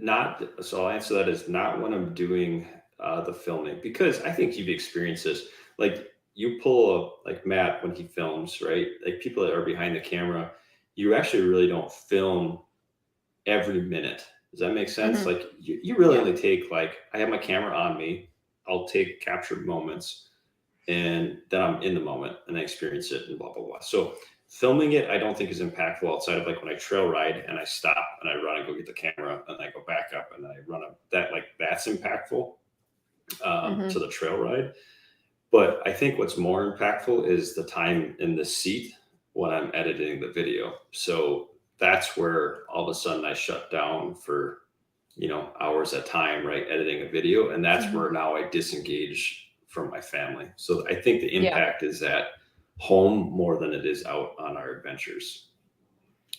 I'll answer that as not when I'm doing the filming, because I think you've experienced this. Like you pull up like Matt when he films, right? Like people that are behind the camera, you actually really don't film every minute. Does that make sense? Mhm. Like you really only take, like, I have my camera on me, I'll take captured moments, and then I'm in the moment and I experience it and blah blah blah. So filming it, I don't think is impactful outside of like when I trail ride and I stop and I run and go get the camera and I go back up and I run up. That's impactful to the trail ride. But I think what's more impactful is the time in the seat when I'm editing the video. So that's where all of a sudden I shut down for hours at a time, right, editing a video, and that's where now I disengage from my family. So I think the impact is at home more than it is out on our adventures.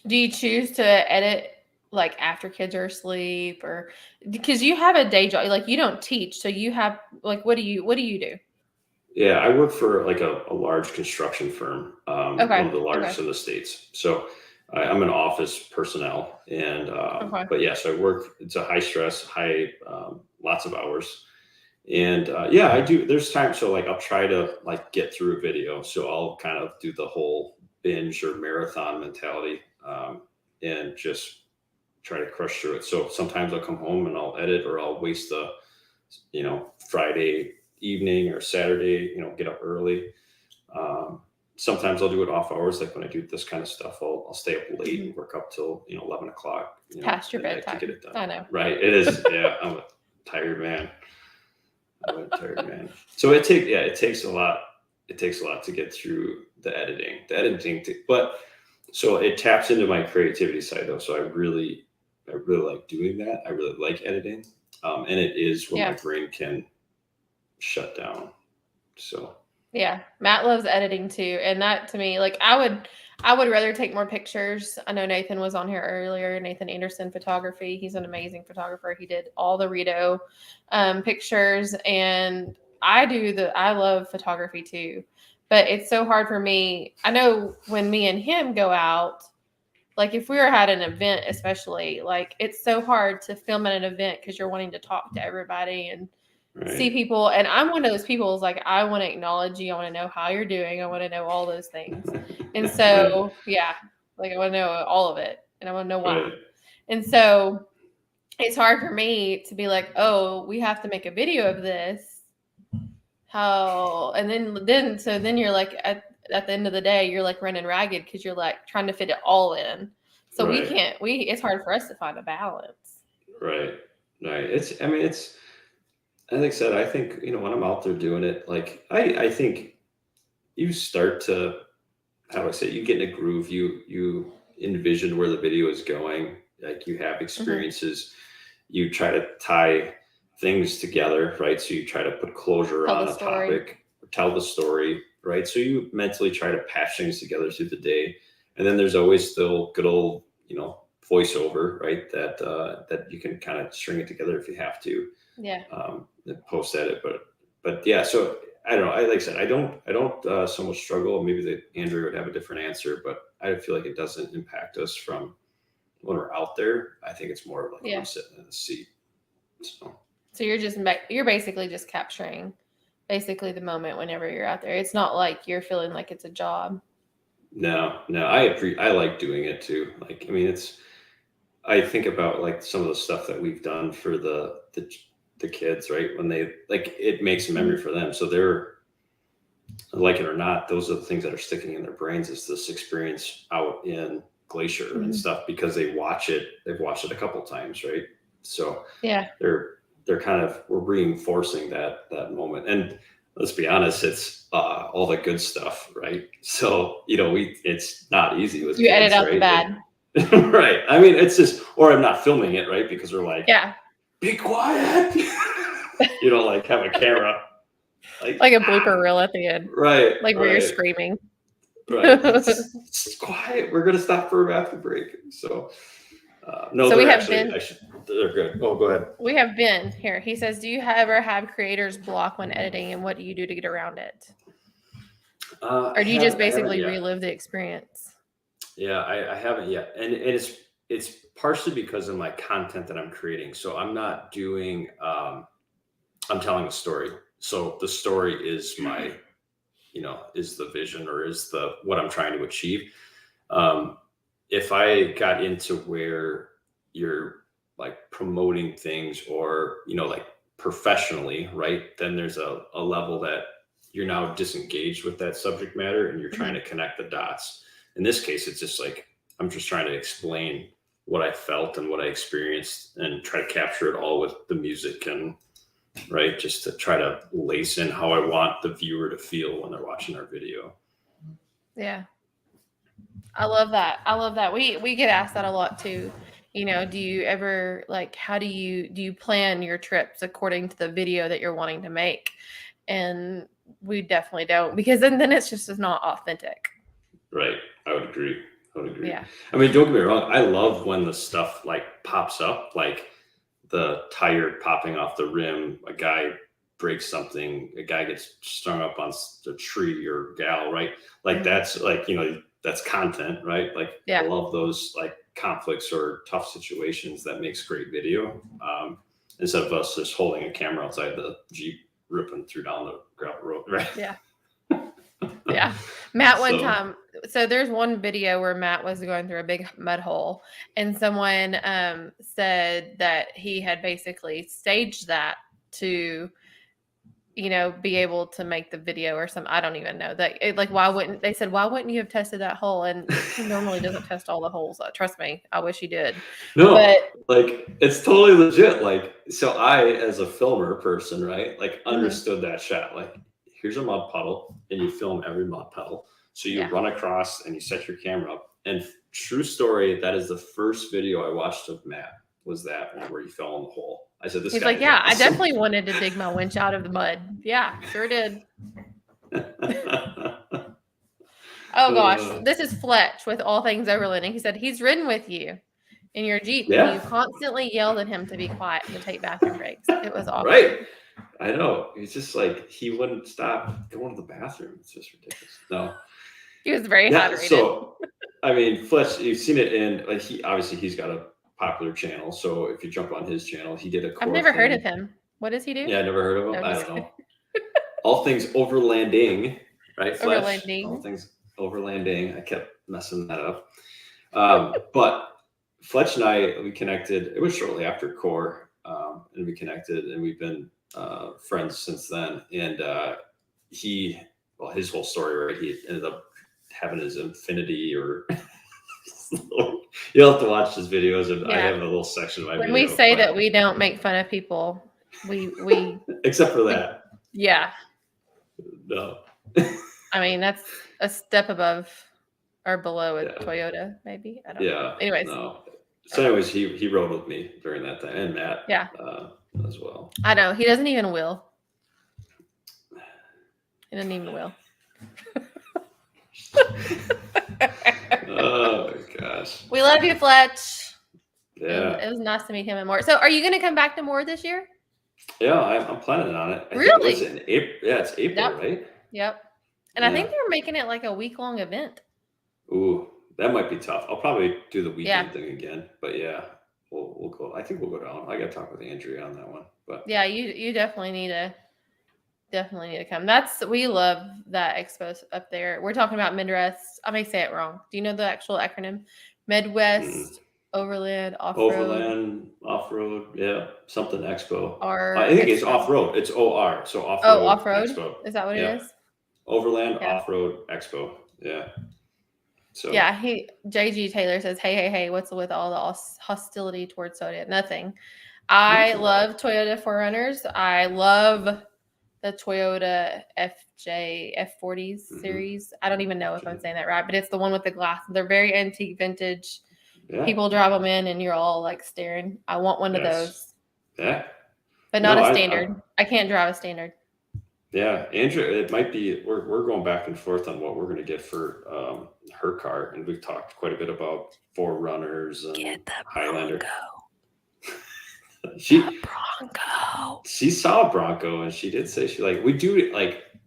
Do you choose to edit like after kids are asleep, or because you have a day job, like you don't teach, so you have like what do you do? Yeah, I work for like a large construction firm, one of the largest in the States. So I'm an office personnel, and but yeah, so I work. It's a high stress, lots of hours, and I do. There's times, so like I'll try to like get through a video, so I'll kind of do the whole binge or marathon mentality, and just try to crush through it. So sometimes I'll come home and I'll edit, or I'll waste the Friday evening or Saturday, get up early. Sometimes I'll do it off hours. Like when I do this kind of stuff, I'll stay up late and work up till 11 o'clock. Past your bedtime. To get it done. I know. Right. It is. Yeah. I'm a tired man. So it takes a lot. It takes a lot to get through the editing. But so it taps into my creativity side though. So I really like doing that. I really like editing. And it is when my brain can shut down. So yeah, Matt loves editing too, and that to me, like I would rather take more pictures. I know Nathan was on here earlier. Nathan Anderson Photography. He's an amazing photographer. He did all the Rito pictures, and I love photography too, but it's so hard for me. I know when me and him go out, Like if we were at an event, especially, like it's so hard to film at an event because you're wanting to talk to everybody and see people. And I'm one of those people who's like, I want to acknowledge you. I want to know how you're doing. I want to know all those things. And so, yeah, like I want to know all of it and I want to know why. And so it's hard for me to be like, oh, we have to make a video of this. How, and then you're like, at the end of the day, you're like running ragged because you're like trying to fit it all in. So it's hard for us to find a balance. Right. It's, I mean, it's, like I said, I think, when I'm out there doing it, like, I think you start to, how do I say, you get in a groove, you envision where the video is going, like you have experiences, you try to tie things together, right? So you try to put closure on a topic, tell the story, right? So you mentally try to patch things together through the day. And then there's always still good old, voiceover, right? That you can kind of string it together if you have to. Yeah. Post edit, but yeah. So I don't know. Like I said, I don't so much struggle. Maybe that Andrew would have a different answer, but I feel like it doesn't impact us from when we're out there. I think it's more like we're sitting in the seat. So you're basically just capturing basically the moment whenever you're out there. It's not like you're feeling like it's a job. No, I like doing it too. Like, I mean, I think about like some of the stuff that we've done for the kids, right? When they, like, it makes a memory for them. So they're, like it or not, those are the things that are sticking in their brains, is this experience out in Glacier and stuff, because they've watched it a couple times, right? So yeah, they're kind of, we're reinforcing that moment. And let's be honest, it's all the good stuff, right? So, it's not easy with you kids, edit out right? the bad. Right. I mean, it's just, or I'm not filming it, right? Because we're like, be quiet. Like have a camera. Like a blooper reel at the end. Right. Like where you're screaming. Right. It's quiet. We're going to stop for a bathroom break. So, no, so they're good. Oh, go ahead. We have Ben here. He says, do you ever have creators block when editing, and what do you do to get around it? Or do you just basically relive the experience? Yeah, I haven't yet. And it's partially because of my content that I'm creating. So I'm not doing, I'm telling a story. So the story is my, is the vision, or is what I'm trying to achieve. If I got into where you're like promoting things, or, like professionally, right, then there's a level that you're now disengaged with that subject matter and you're trying to connect the dots. In this case, it's just like, I'm just trying to explain what I felt and what I experienced and try to capture it all with the music, and right, just to try to lace in how I want the viewer to feel when they're watching our video. Yeah. I love that. We get asked that a lot too. Do you ever, like, how do you plan your trips according to the video that you're wanting to make? And we definitely don't, because then it's just not authentic. Right. I would agree. Yeah. I mean, don't get me wrong. I love when the stuff like pops up, like the tire popping off the rim, a guy breaks something, a guy gets strung up on the tree or gal, right? Like that's like, that's content, right? Like I love those like conflicts or tough situations. That makes great video. Instead of us just holding a camera outside the Jeep ripping through down the gravel road, right? Yeah. Yeah. Matt, one time, so there's one video where Matt was going through a big mud hole, and someone said that he had basically staged that to, be able to make the video or something. I don't even know that. Why wouldn't you have tested that hole? And he normally doesn't test all the holes. Trust me. I wish he did. No, like it's totally legit. Like, so I, as a filmer person, right, like understood that shot. Like, here's a mud puddle, and you film every mud puddle. So you run across and you set your camera up. And true story, that is the first video I watched of Matt, was that one where he fell in the hole. I said, he's like, yeah, I definitely wanted to dig my winch out of the mud. Yeah, sure did. Oh gosh, this is Fletch with All Things Overlanding. He said he's ridden with you in your Jeep, and you constantly yelled at him to be quiet and to take bathroom breaks. It was awful. Right. I know. He's just like, he wouldn't stop going to the bathroom. It's just ridiculous. No. He was very hydrated. So, I mean, Fletch, you've seen it in, like, he's got a popular channel. So if you jump on his channel, he did a core I've never heard thing. of him. What does he do? Yeah, I never heard of him. No, I just don't know. All things overlanding, right, Fletch? Overlanding. All things overlanding. I kept messing that up. But Fletch and I, we connected. It was shortly after core, and we connected, and we've been friends since then. And his whole story, right? He ended up having his Infinity, or you'll have to watch his videos. And I have a little section of my when video. We say that we don't make fun of people, we except for that. Yeah. No. I mean, that's a step above or below a Toyota, maybe. I don't know. Anyways. No. So anyways, he rode with me during that time, and Matt as well. I know. He doesn't even will. He doesn't even will. Oh my gosh. We love you, Fletch. Yeah. It was nice to meet him in Moore. So are you going to come back to Moore this year? Yeah, I'm planning on it. Really? It's in April. Yeah, it's April, right? Yep. And I think they're making it like a week-long event. Ooh, that might be tough. I'll probably do the weekend thing again. But yeah, we'll go. I think we'll go down. I got to talk with Andrea on that one. But yeah, you definitely need to come. We love that expo up there. We're talking about Midwest. I may say it wrong. Do you know the actual acronym? Midwest Overland Offroad. Overland Offroad, yeah, something Expo. I think it's Offroad. It's OR, so Offroad. Oh, Offroad. Expo. Is that what it is? Overland Offroad Expo. Yeah. So yeah, JG Taylor says, hey, what's with all the hostility towards Toyota? Nothing. I love Toyota 4Runners. I love the Toyota F40s series. I don't even know if I'm saying that right, but it's the one with the glass. They're very antique, vintage. Yeah. People drive them in, and you're all like staring. I want one of those. Yeah. But not a standard. I can't drive a standard. Yeah, Andrew, it might be. We're going back and forth on what we're going to get for her car, and we've talked quite a bit about 4Runners and Highlander. She saw a Bronco, and she did say we do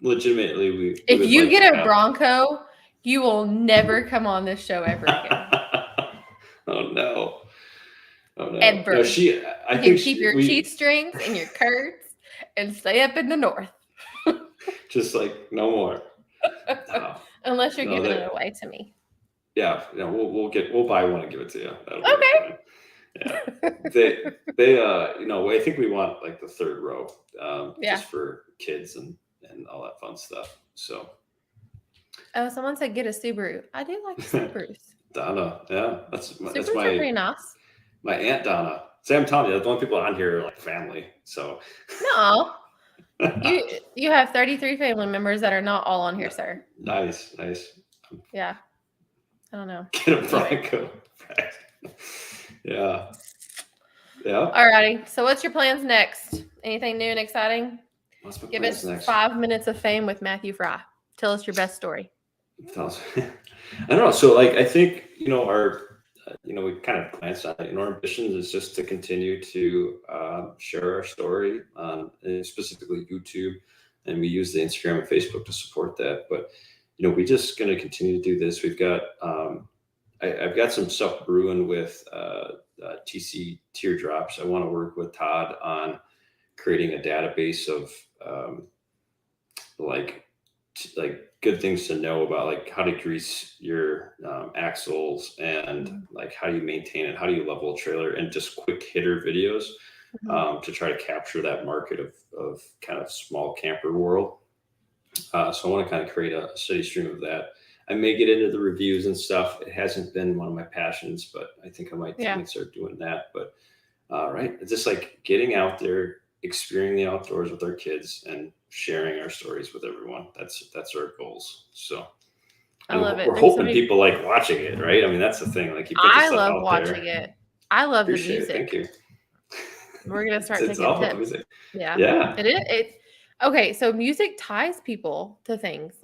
legitimately. If you get a Bronco, you will never come on this show ever again. Oh no! Ever. No, I think keep your cheat strings and your curds and stay up in the north. Just no more. No. Unless you're giving it away to me. Yeah, we'll buy one and give it to you. Okay. Yeah. I think we want the third row, just for kids and all that fun stuff. So. Oh, someone said get a Subaru. I do like Subarus. Donna, yeah, Subarus are pretty nice. My Aunt Donna. See, I'm telling you, the only people on here are family. So. No. You have 33 family members that are not all on here, sir. Nice. Yeah. I don't know. Get a Bronco. Yeah. All righty. So what's your plans next? Anything new and exciting? Give us next? 5 minutes of fame with Matthew Frey. Tell us your best story. I don't know. So I think, our, we kind of glanced at it. Our ambitions is just to continue to share our story on specifically YouTube. And we use the Instagram and Facebook to support that. But, we just going to continue to do this. We've got, I've got some stuff brewing with TC Teardrops. I want to work with Todd on creating a database of good things to know about how to grease your axles and how do you maintain it, how do you level a trailer, and just quick hitter videos to try to capture that market of kind of small camper world. So I want to kind of create a steady stream of that. I may get into the reviews and stuff. It hasn't been one of my passions, but I think I might start doing that. But right, it's just getting out there, experiencing the outdoors with our kids, and sharing our stories with everyone. That's our goals. So I love it. We're hoping people like watching it, right? I mean, that's the thing. I love watching it. I love the music. Thank you. We're gonna start taking tips. Music. Yeah. It is. Okay, so music ties people to things.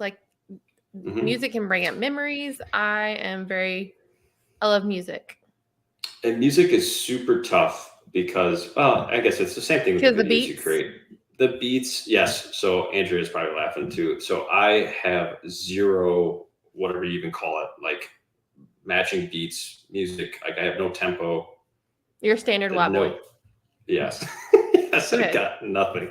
Music can bring up memories. I love music. And music is super tough because, I guess it's the same thing with the beats you create. The beats, yes. So Andrea is probably laughing too. So I have zero whatever you even call it, like matching beats, music. Like I have no tempo. Your standard white boy. Yes. Yes, I got nothing.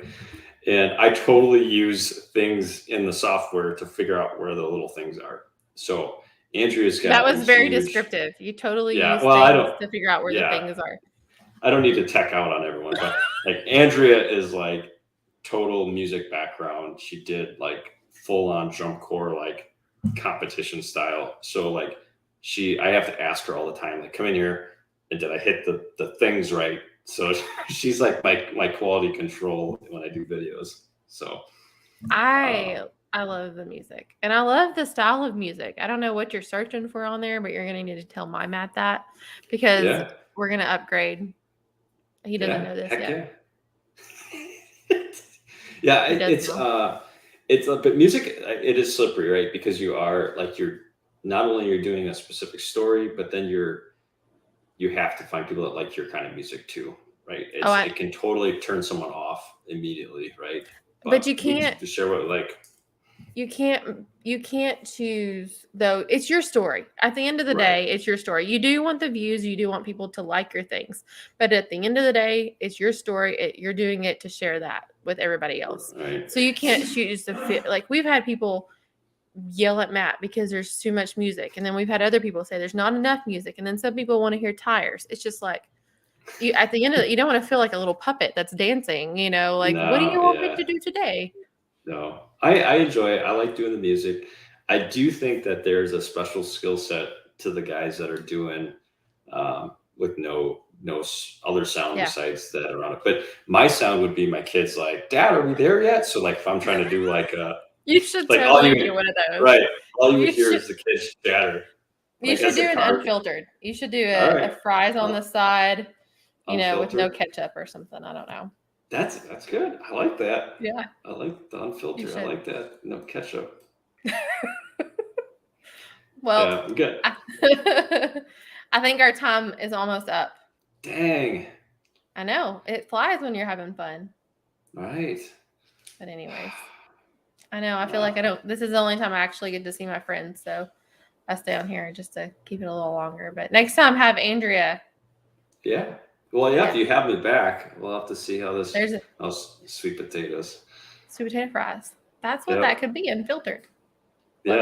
And I totally use things in the software to figure out where the little things are. So Andrea's got that was very huge, descriptive. You totally use well, things to figure out where the things are. I don't need to tech out on everyone, but like Andrea is like total music background. She did like full on drum corps, like competition style. So like I have to ask her all the time, like, come in here, and did I hit the things right? So she's like my quality control when I do videos. So I love the music, and I love the style of music. I don't know what you're searching for on there, but you're going to need to tell my Matt that, because we're going to upgrade. He doesn't know this yet. But music, it is slippery, right? Because you are like, not only you're doing a specific story, but then you have to find people that like your kind of music too, right? It can totally turn someone off immediately, right? But you can't to share what like. You can't choose, though. It's your story. At the end of the day, it's your story. You do want the views. You do want people to like your things. But at the end of the day, it's your story. You're doing it to share that with everybody else. Right. So you can't choose to fit. Like, we've had people yell at Matt because there's too much music. And then we've had other people say there's not enough music. And then some people want to hear tires. It's just like, at the end of it, you don't want to feel like a little puppet that's dancing, like, what do you want me to do today? No, I enjoy it. I like doing the music. I do think that there's a special skill set to the guys that are doing with no other sound besides that are on it. But my sound would be my kids like, Dad, are we there yet? So like if I'm trying to do like you should like totally do one of those. Right. All you would hear is the kids chatter. You should do an unfiltered. You should do a fries on the side, with no ketchup or something. I don't know. That's good. I like that. Yeah. I like the unfiltered. I like that. No ketchup. Well, I'm good. I think our time is almost up. Dang. I know. It flies when you're having fun. Right. But anyways, I know. I feel like this is the only time I actually get to see my friends. So I stay on here just to keep it a little longer. But next time, have Andrea. Yeah. Well, if you have me back, we'll have to see how this. Sweet potatoes. Sweet potato fries. That's what that could be, unfiltered.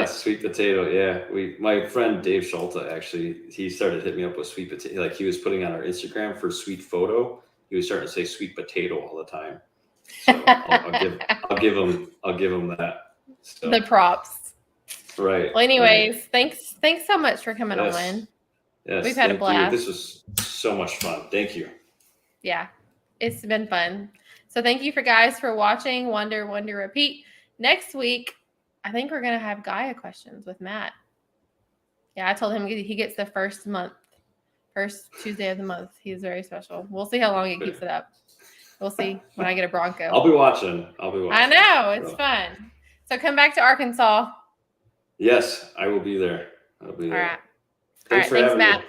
Sweet potato. Yeah, my friend Dave Schulta, actually, he started hitting me up with sweet potato. Like he was putting on our Instagram for sweet photo. He was starting to say sweet potato all the time. So I'll give him that. So. The props. Right. Well, anyways, thanks so much for coming on. Yes, we've had a blast. This was so much fun. Thank you. Yeah, it's been fun. So thank you guys for watching. Wonder, repeat. Next week, I think we're going to have Gaia questions with Matt. Yeah, I told him he gets the first Tuesday of the month. He's very special. We'll see how long he keeps it up. We'll see when I get a Bronco. I'll be watching. I know. It's fun. So come back to Arkansas. Yes, I will be there. I'll be there. All right. Thanks, Matt.